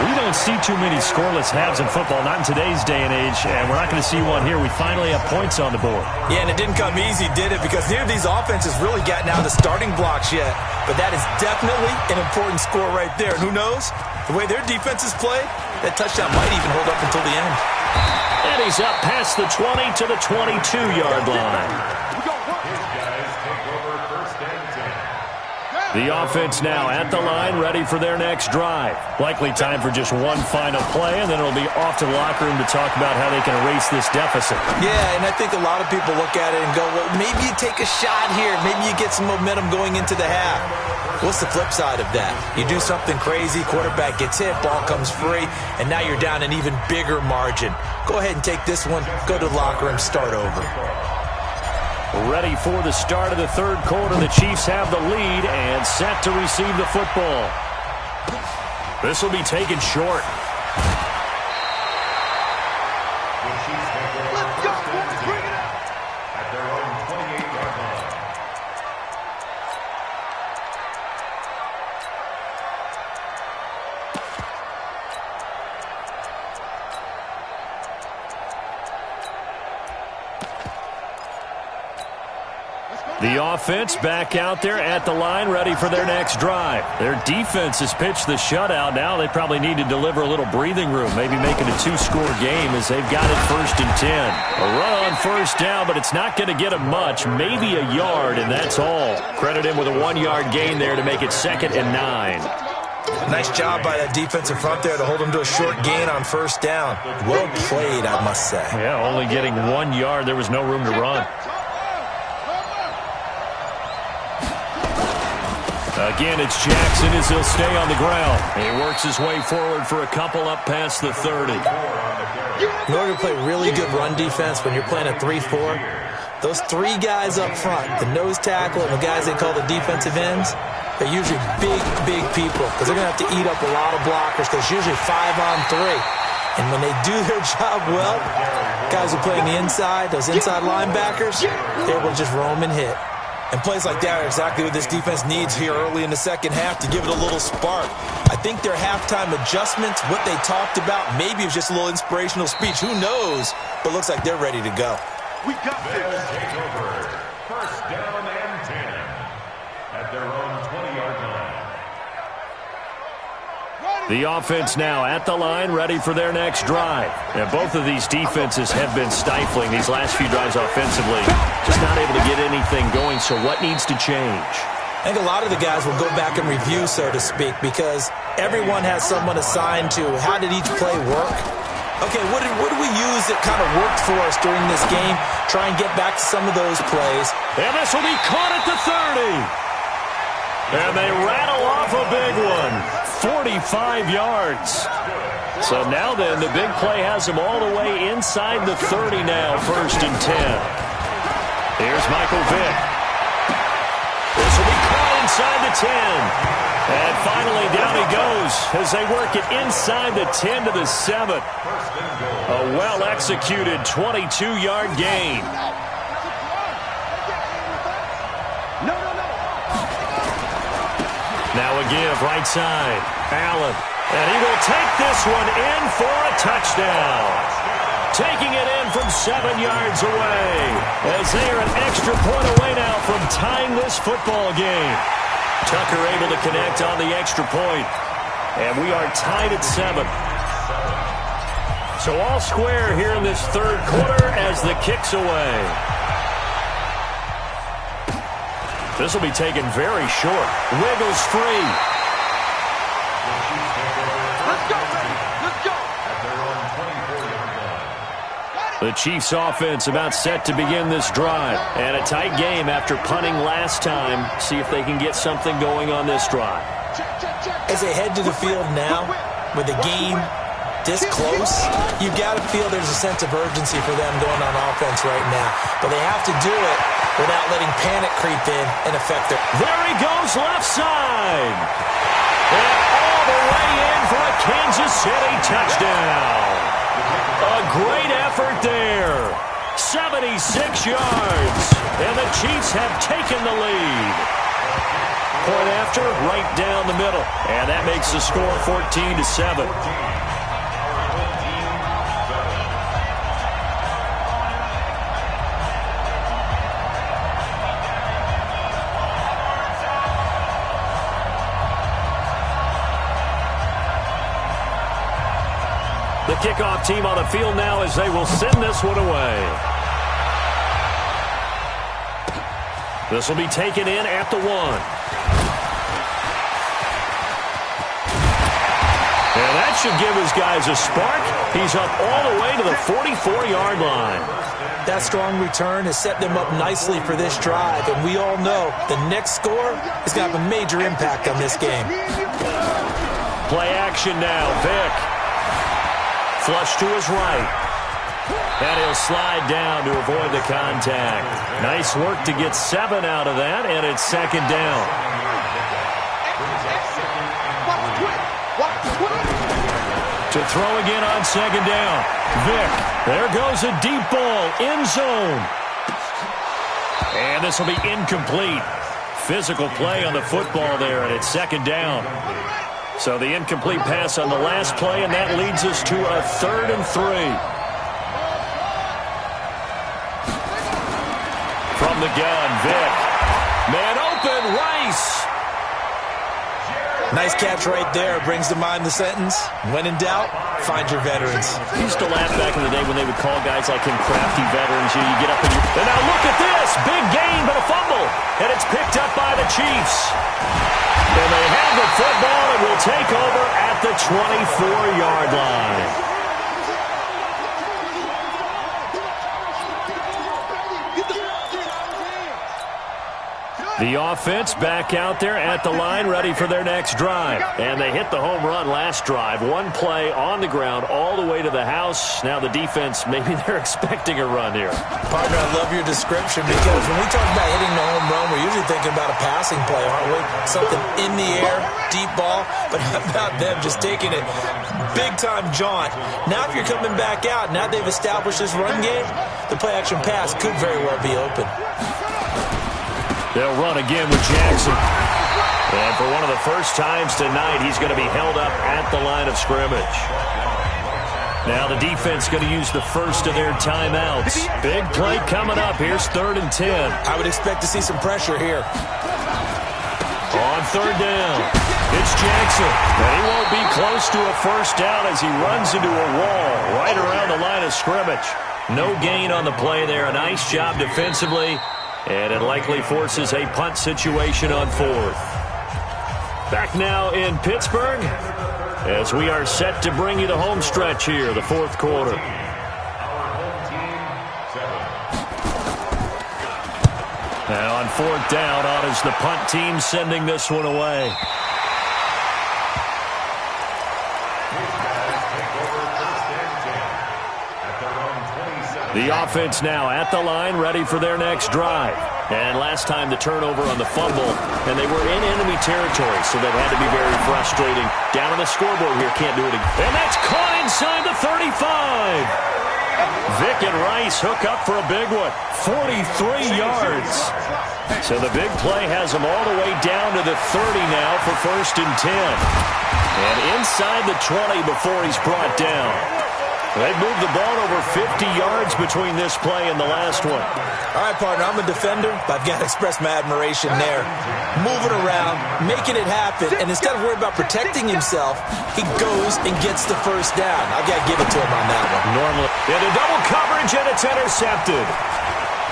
We don't see too many scoreless halves in football, not in today's day and age, and we're not going to see one here. We finally have points on the board. Yeah, and it didn't come easy, did it? Because neither of these offenses really gotten out of the starting blocks yet. But that is definitely an important score right there. And who knows? The way their defenses play, that touchdown might even hold up until the end. And he's up past the 20 to the 22-yard line. The offense now at the line, ready for their next drive. Likely time for just one final play, and then it'll be off to the locker room to talk about how they can erase this deficit. Yeah, and I think a lot of people look at it and go, well, maybe you take a shot here. Maybe you get some momentum going into the half. What's the flip side of that? You do something crazy, quarterback gets hit, ball comes free, and now you're down an even bigger margin. Go ahead and take this one, go to the locker room, start over. Ready for the start of the third quarter. The Chiefs have the lead and set to receive the football. This will be taken short. Let's go, boys. Bring it out. At their own 28-yard line. The offense back out there at the line, ready for their next drive. Their defense has pitched the shutout. Now they probably need to deliver a little breathing room, maybe make it a two-score game as they've got it 1st and 10. A run on first down, but it's not going to get them much, maybe a yard, and that's all. Credit him with a 1-yard gain there to make it 2nd and 9. Nice job by that defensive front there to hold them to a short gain on first down. Well played, I must say. Yeah, only getting 1 yard. There was no room to run. Again, it's Jackson as he'll stay on the ground. He works his way forward for a couple up past the 30. In order to play really good run defense when you're playing a 3-4, those 3 guys up front, the nose tackle and the guys they call the defensive ends, they're usually big people because they're going to have to eat up a lot of blockers because it's usually 5-on-3. And when they do their job well, guys who play on the inside, those inside linebackers, they're able to just roam and hit. And plays like that are exactly what this defense needs here early in the second half to give it a little spark. I think their halftime adjustments, what they talked about, maybe it was just a little inspirational speech. Who knows? But looks like they're ready to go. We got They'll take over. 1st down and 10. At their own 20-yard line. The offense now at the line, ready for their next drive. And both of these defenses have been stifling these last few drives offensively. Just not able to get anything going, so what needs to change? I think a lot of the guys will go back and review, so to speak, because everyone has someone assigned to how did each play work. Okay, what did we use that kind of worked for us during this game? Try and get back to some of those plays. And this will be caught at the 30. And they rattle off a big one. 45 yards. So now then, the big play has them all the way inside the 30 now, 1st and 10. Here's Michael Vick. This will be caught inside the 10. And finally, down he goes as they work it inside the 10 to the 7. A well-executed 22-yard gain. Now a give, right side. Allen. And he will take this one in for a touchdown. Taking it in from 7 yards away. As they are an extra point away now from tying this football game. Tucker able to connect on the extra point. And we are tied at 7. So all square here in this third quarter as the kick's away. This will be taken very short. Wiggles free. Let's go, baby. Let's go. The Chiefs offense about set to begin this drive. And a tight game after punting last time. See if they can get something going on this drive. As they head to the field now, with the game this close, you've got to feel there's a sense of urgency for them going on offense right now. But they have to do it without letting panic creep in and affect their... There he goes, left side. And all the way in for a Kansas City touchdown. A great effort there. 76 yards. And the Chiefs have taken the lead. Point after, right down the middle. And that makes the score 14-7. The kickoff team on the field now as they will send this one away. This will be taken in at the 1. And that should give his guys a spark. He's up all the way to the 44-yard line. That strong return has set them up nicely for this drive, and we all know the next score is going to have a major impact on this game. Play action now. Vick. Flush to his right. And he'll slide down to avoid the contact. Nice work to get 7 out of that, and it's second down. To throw again on second down. Vick, there goes a deep ball, end zone. And this will be incomplete. Physical play on the football there, and it's second down. So the incomplete pass on the last play, and that leads us to a 3rd and 3. From the gun, Vick. Man open, Rice. Nice catch right there. Brings to mind the sentence, when in doubt, find your veterans. I used to laugh back in the day when they would call guys like him crafty veterans. You get up and now look at this. Big gain, but a fumble. And it's picked up by the Chiefs. And they have the football and will take over at the 24-yard line. The offense back out there at the line, ready for their next drive. And they hit the home run last drive. One play on the ground all the way to the house. Now the defense, maybe they're expecting a run here. Partner, I love your description because when we talk about hitting the home run, we're usually thinking about a passing play, aren't we? Something in the air, deep ball. But how about them just taking it big-time jaunt? Now if you're coming back out, now they've established this run game, the play-action pass could very well be open. They'll run again with Jackson. And for one of the first times tonight, he's going to be held up at the line of scrimmage. Now the defense going to use the first of their timeouts. Big play coming up. Here's 3rd and 10. I would expect to see some pressure here. On 3rd down, it's Jackson. And he won't be close to a first down as he runs into a wall right around the line of scrimmage. No gain on the play there. A nice job defensively. And it likely forces a punt situation on 4th. Back now in Pittsburgh as we are set to bring you the home stretch here, the 4th quarter. Now on 4th down, on is the punt team sending this one away. The offense now at the line, ready for their next drive. And last time the turnover on the fumble, and they were in enemy territory, so that had to be very frustrating. Down on the scoreboard here, can't do it again. And that's caught inside the 35. Vick and Rice hook up for a big one, 43 yards. So the big play has them all the way down to the 30 now for 1st and 10. And inside the 20 before he's brought down. They've moved the ball over 50 yards between this play and the last one. All right, partner, I'm a defender, but I've got to express my admiration there. Moving around, making it happen, and instead of worrying about protecting himself, he goes and gets the first down. I've got to give it to him on that one. Normally, into double coverage, and it's intercepted.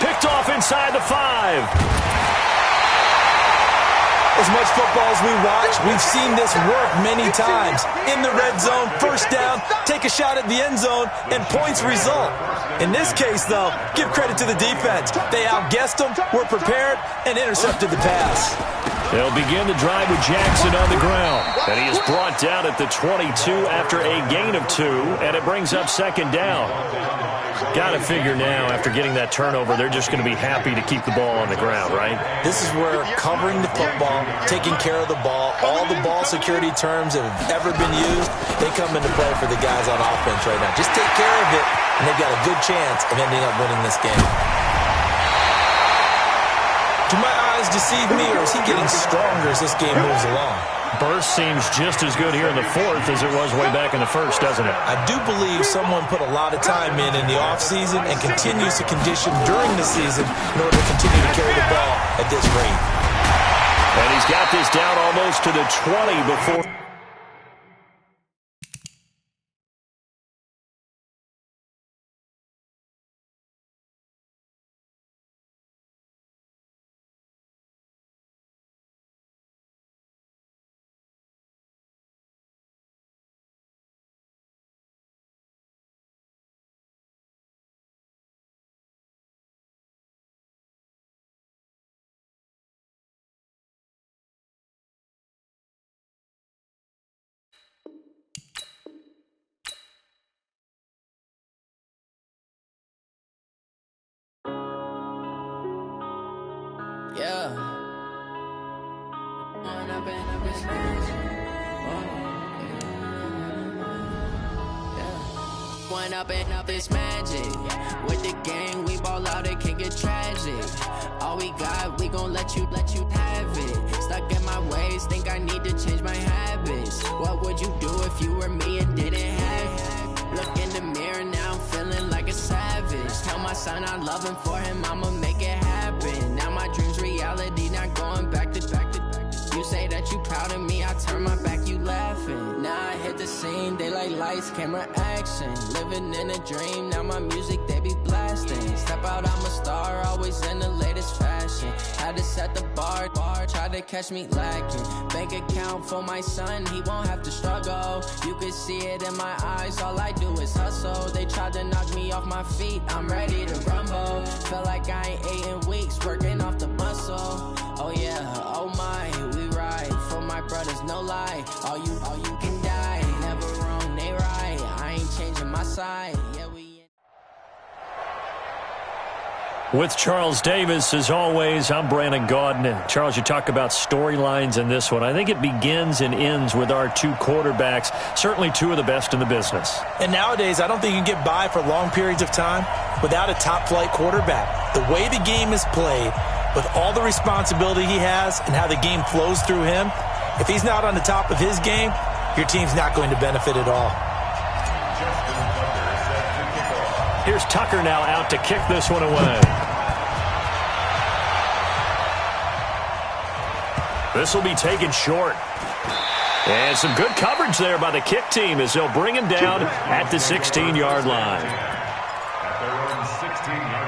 Picked off inside the 5. As much football as we watch, we've seen this work many times. In the red zone, first down, take a shot at the end zone, and points result. In this case, though, give credit to the defense. They outguessed them, were prepared, and intercepted the pass. They'll begin the drive with Jackson on the ground. And he is brought down at the 22 after a gain of 2, and it brings up second down. Got to figure now, after getting that turnover, they're just going to be happy to keep the ball on the ground, right? This is where covering the football, taking care of the ball, all the ball security terms that have ever been used, they come into play for the guys on offense right now. Just take care of it, and they've got a good chance of ending up winning this game. Do my eyes deceive me, or is he getting stronger as this game moves along? Burst seems just as good here in the 4th as it was way back in the 1st, doesn't it? I do believe someone put a lot of time in the offseason and continues to condition during the season in order to continue to carry the ball at this rate. And he's got this down almost to the 20 before. Yeah. One up and up is magic. With the gang, we ball out, it can get tragic. All we got, we gon' let you have it. Stuck in my ways, think I need to change my habits. What would you do if you were me and didn't have it? Look in the mirror, now I'm feeling like a savage. Tell my son I love him, for him I'ma make it happen. Now my dream's reality, not going back to. You say that you proud of me, I turn my back, you laughing. Now I hit the scene, they like lights, camera, action. Living in a dream, now my music, they be blasting. Step out, I'm a star, always in the latest fashion. Had to set the bar, try to catch me lacking. Bank account for my son, he won't have to struggle. You can see it in my eyes, all I do is hustle. They tried to knock me off my feet, I'm ready to rumble. Feel like I ain't ate in weeks, working off the muscle. Oh yeah, oh my, we ride for my brothers, no lie. All you can die, never wrong, they right. I ain't changing my side. Yeah, With Charles Davis, as always, I'm Brandon Gaudin. Charles, you talk about storylines in this one. I think it begins and ends with our two quarterbacks, certainly two of the best in the business. And nowadays, I don't think you can get by for long periods of time without a top-flight quarterback. The way the game is played, with all the responsibility he has and how the game flows through him, if he's not on the top of his game, your team's not going to benefit at all. Here's Tucker now out to kick this one away. This will be taken short. And some good coverage there by the kick team as they'll bring him down at the 16-yard line. At their own 16-yard line.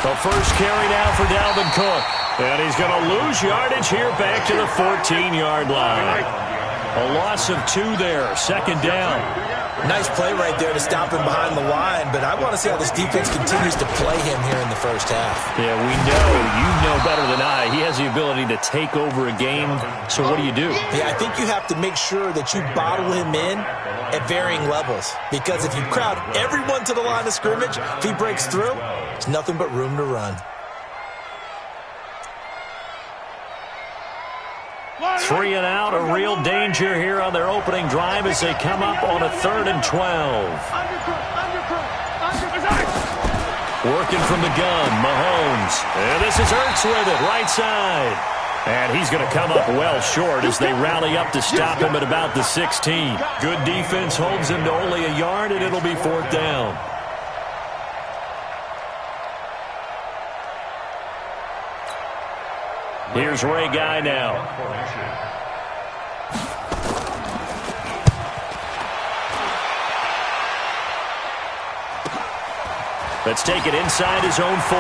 The first carry now for Dalvin Cook. And he's going to lose yardage here back to the 14-yard line. A loss of 2 there, second down. Nice play right there to stop him behind the line, but I want to see how this defense continues to play him here in the first half. Yeah, we know. You know better than I. He has the ability to take over a game, so what do you do? Yeah, I think you have to make sure that you bottle him in at varying levels, because if you crowd everyone to the line of scrimmage, if he breaks through, there's nothing but room to run. 3 and out, a real danger here on their opening drive as they come up on a 3rd and 12. Working from the gun, Mahomes. And this is Ertz with it, right side. And he's going to come up well short as they rally up to stop him at about the 16. Good defense holds him to only a yard, and it'll be 4th down. Here's Ray Guy now. Let's take it inside his own 40.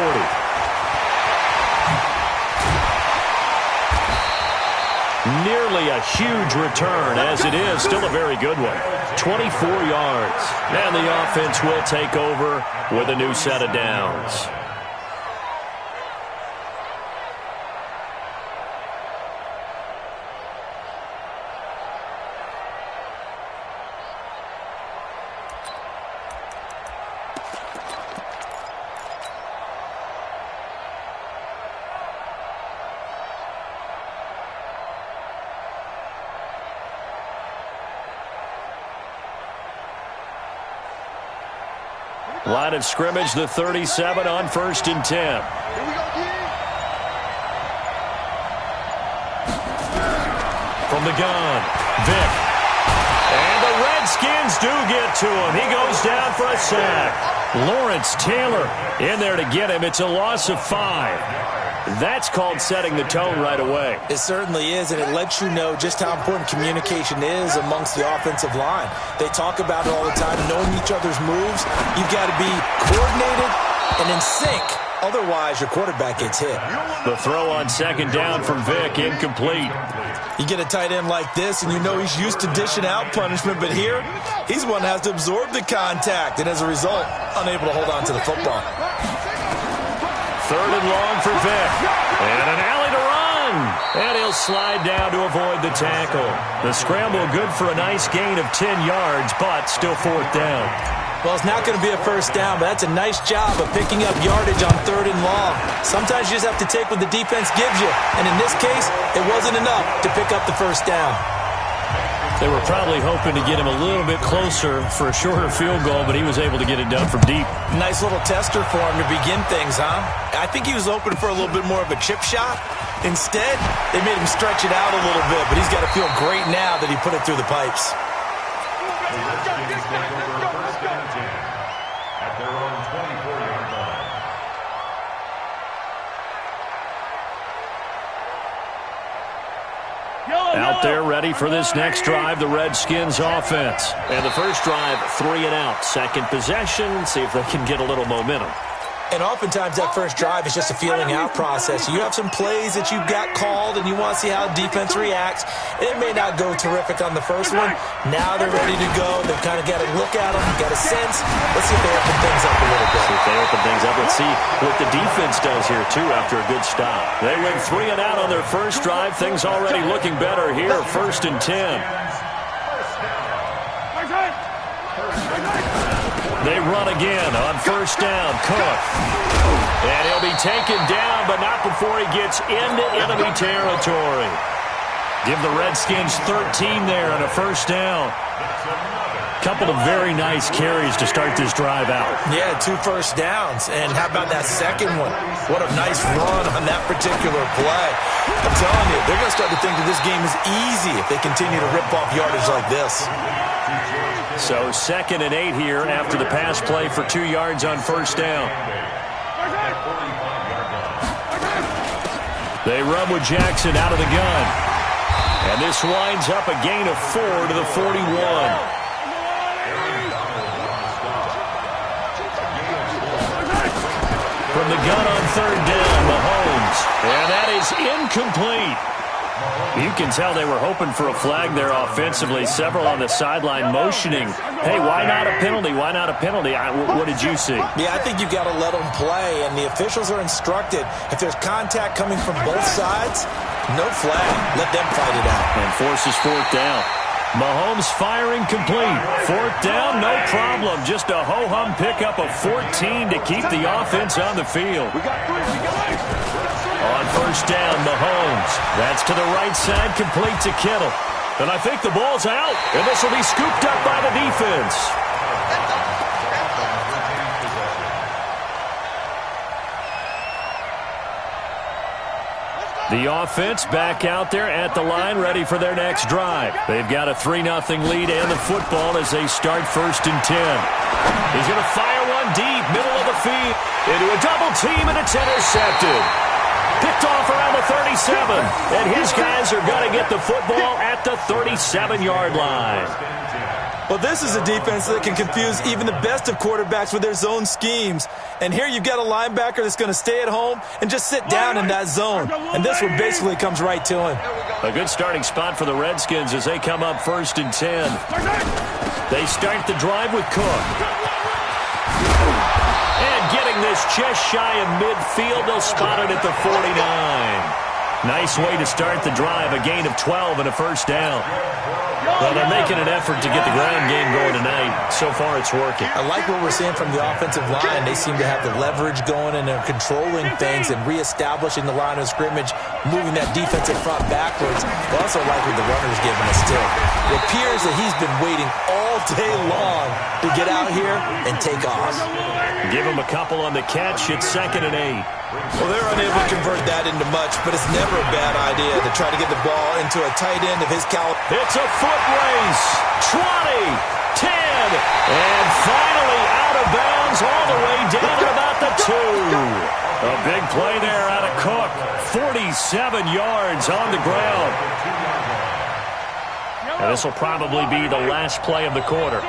Nearly a huge return, as it is still a very good one. 24 yards. And the offense will take over with a new set of downs. Line of scrimmage, the 37 on 1st and 10. Here we go, From the gun, Vick. And the Redskins do get to him. He goes down for a sack. Lawrence Taylor in there to get him. It's a loss of 5. That's called setting the tone right away. It certainly is, and it lets you know just how important communication is amongst the offensive line. They talk about it all the time, knowing each other's moves. You've got to be coordinated and in sync. Otherwise, your quarterback gets hit. The throw on 2nd down from Vick, incomplete. You get a tight end like this, and you know he's used to dishing out punishment, but here, he's one that has to absorb the contact, and as a result, unable to hold on to the football. 3rd and long for Vick. And an alley to run. And he'll slide down to avoid the tackle. The scramble good for a nice gain of 10 yards, but still 4th down. Well, it's not going to be a first down, but that's a nice job of picking up yardage on 3rd and long. Sometimes you just have to take what the defense gives you, and in this case, it wasn't enough to pick up the first down. They were probably hoping to get him a little bit closer for a shorter field goal, but he was able to get it done from deep. Nice little tester for him to begin things, huh? I think he was hoping for a little bit more of a chip shot. Instead, they made him stretch it out a little bit, but he's got to feel great now that he put it through the pipes. At their own 24-yard line. Out there ready for this next drive, the Redskins offense. And the first drive, 3 and out. Second possession, see if they can get a little momentum. And oftentimes that first drive is just a feeling out process. You have some plays that you've got called and you want to see how defense reacts. It may not go terrific on the first one. Now they're ready to go. They've kind of got a look at them, got a sense. Let's see if they open things up a little bit. See if they open things up. Let's see what the defense does here, too, after a good stop. They went 3 and out on their first drive. Things already looking better here. 1st and 10. They run again on 1st down. Cook. And he'll be taken down, but not before he gets into enemy territory. Give the Redskins 13 there on a 1st down. Couple of very nice carries to start this drive out. Yeah, 2 first downs. And how about that second one? What a nice run on that particular play. I'm telling you, they're going to start to think that this game is easy if they continue to rip off yardage like this. So 2nd and 8 here after the pass play for 2 yards on 1st down. They run with Jackson out of the gun. And this winds up a gain of 4 to the 41. From the gun on 3rd down, Mahomes. And that is incomplete. You can tell they were hoping for a flag there offensively. Several on the sideline motioning. Hey, why not a penalty? Why not a penalty? What did you see? Yeah, I think you've got to let them play, and the officials are instructed. If there's contact coming from both sides, no flag. Let them fight it out. And forces 4th down. Mahomes firing complete. 4th down, no problem. Just a ho-hum pickup of 14 to keep the offense on the field. On 1st down, Mahomes. That's to the right side, complete to Kittle. And I think the ball's out, and this will be scooped up by the defense. The offense back out there at the line, ready for their next drive. They've got a 3-0 lead and the football as they start 1st and 10. He's going to fire one deep, middle of the field, into a double team, and it's intercepted. Picked off around the 37, and his guys are going to get the football at the 37-yard line. Well, this is a defense that can confuse even the best of quarterbacks with their zone schemes. And here you've got a linebacker that's going to stay at home and just sit down in that zone. And this one basically comes right to him. A good starting spot for the Redskins as they come up 1st and 10. They start the drive with Cook. And getting this just shy of midfield, they'll spot it at the 49. Nice way to start the drive, a gain of 12 and a 1st down. Well, they're making an effort to get the ground game going tonight. So far, it's working. I like what we're seeing from the offensive line. They seem to have the leverage going and they're controlling things and reestablishing the line of scrimmage, moving that defensive front backwards. I also like what the runner's giving us, too. It appears that he's been waiting all day long to get out here and take off. Give him a couple on the catch. It's 2nd and 8. Well, they're unable to convert that into much, but it's never a bad idea to try to get the ball into a tight end of his caliber. It's a foot race. 20, 10, and finally out of bounds all the way down at about the 2. A big play there out of Cook. 47 yards on the ground. And this will probably be the last play of the quarter.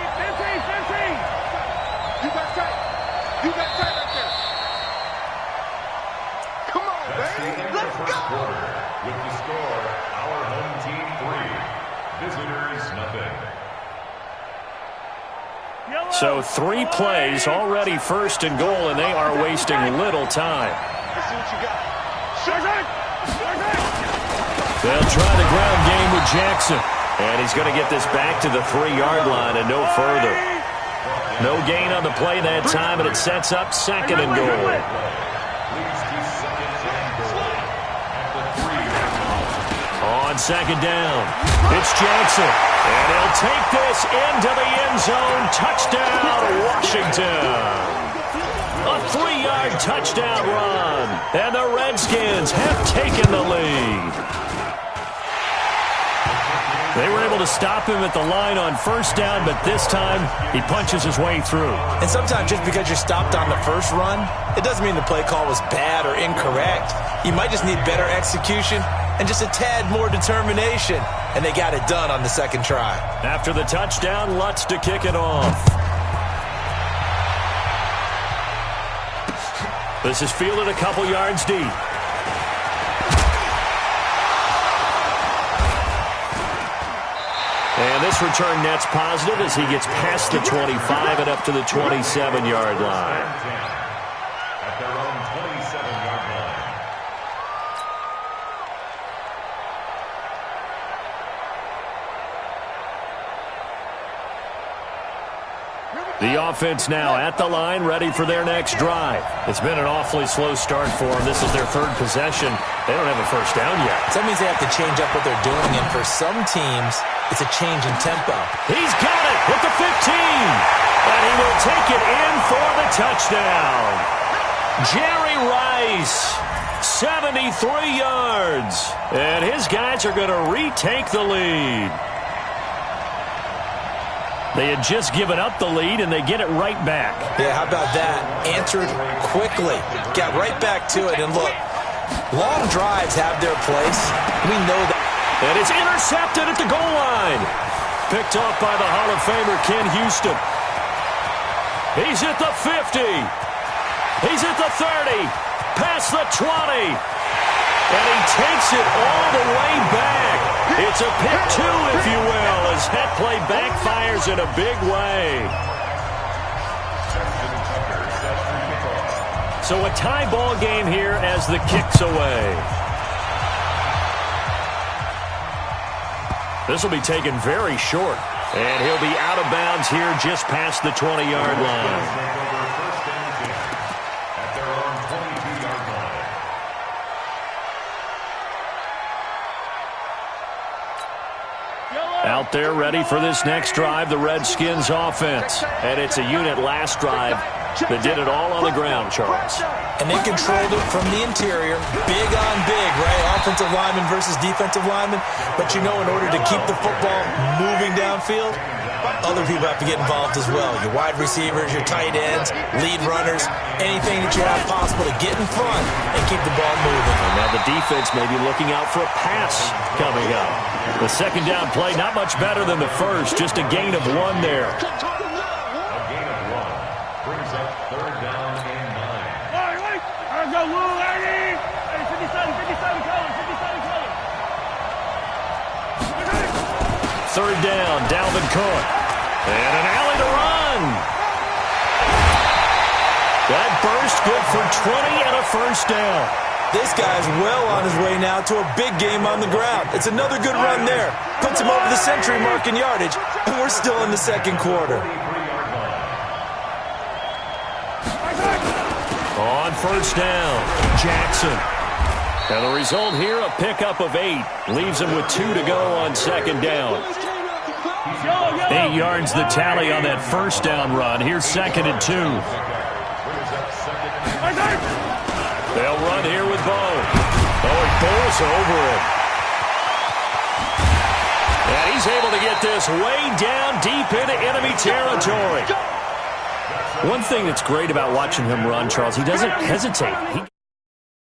With the score, our home team 3, visitors nothing. So 3 plays, already first and goal, and they are wasting little time. Let's see what you got. They'll try the ground game with Jackson. And he's going to get this back to the 3-yard line and no further. No gain on the play that time, and it sets up second and goal. On second down, it's Jackson. And he'll take this into the end zone. Touchdown, Washington. A 3-yard touchdown run. And the Redskins have taken the lead. They were able to stop him at the line on first down, but this time he punches his way through. And sometimes just because you're stopped on the first run, it doesn't mean the play call was bad or incorrect. You might just need better execution and just a tad more determination. And they got it done on the second try. After the touchdown, Lutz to kick it off. This is fielded a couple yards deep. And this return net's positive as he gets past the 25 and up to the 27-yard line. At their own 27-yard line. The offense now at the line, ready for their next drive. It's been an awfully slow start for them. This is their 3rd possession. They don't have a first down yet. So that means they have to change up what they're doing, and for some teams, it's a change in tempo. He's got it at the 15, and he will take it in for the touchdown. Jerry Rice, 73 yards, and his guys are going to retake the lead. They had just given up the lead, and they get it right back. Yeah, how about that? Answered quickly. Got right back to it. And look, long drives have their place. We know that. And it's intercepted at the goal line. Picked off by the Hall of Famer Ken Houston. He's at the 50. He's at the 30. Past the 20. And he takes it all the way back. It's a pick 2, if you will, as that play backfires in a big way. So a tie ball game here as the kick's away. This will be taken very short. And he'll be out of bounds here just past the 20-yard line. Out there ready for this next drive, the Redskins offense. And it's a unit last drive that did it all on the ground, Charles. And they controlled it from the interior. Big on big, right? Offensive lineman versus defensive lineman. But you know, in order to keep the football moving downfield, other people have to get involved as well. Your wide receivers, your tight ends, lead runners, anything that you have possible to get in front and keep the ball moving. And now the defense may be looking out for a pass coming up. The second down play, not much better than the first, just a gain of 1 there. A gain of 1 brings up 3rd down and 9. Let's go, Will, 57 colors. 3rd down, Dalvin Cook. And an alley to run. That burst good for 20 and a first down. This guy's well on his way now to a big game on the ground. It's another good run there. Puts him over the century mark in yardage, and we're still in the second quarter. On first down, Jackson. And the result here, a pickup of 8. Leaves him with 2 to go on second down. 8 yards the tally on that first down run. Here's 2nd and 2. They'll run here with Bo. Oh, he bowls over it. And he's able to get this way down deep into enemy territory. One thing that's great about watching him run, Charles, he doesn't hesitate.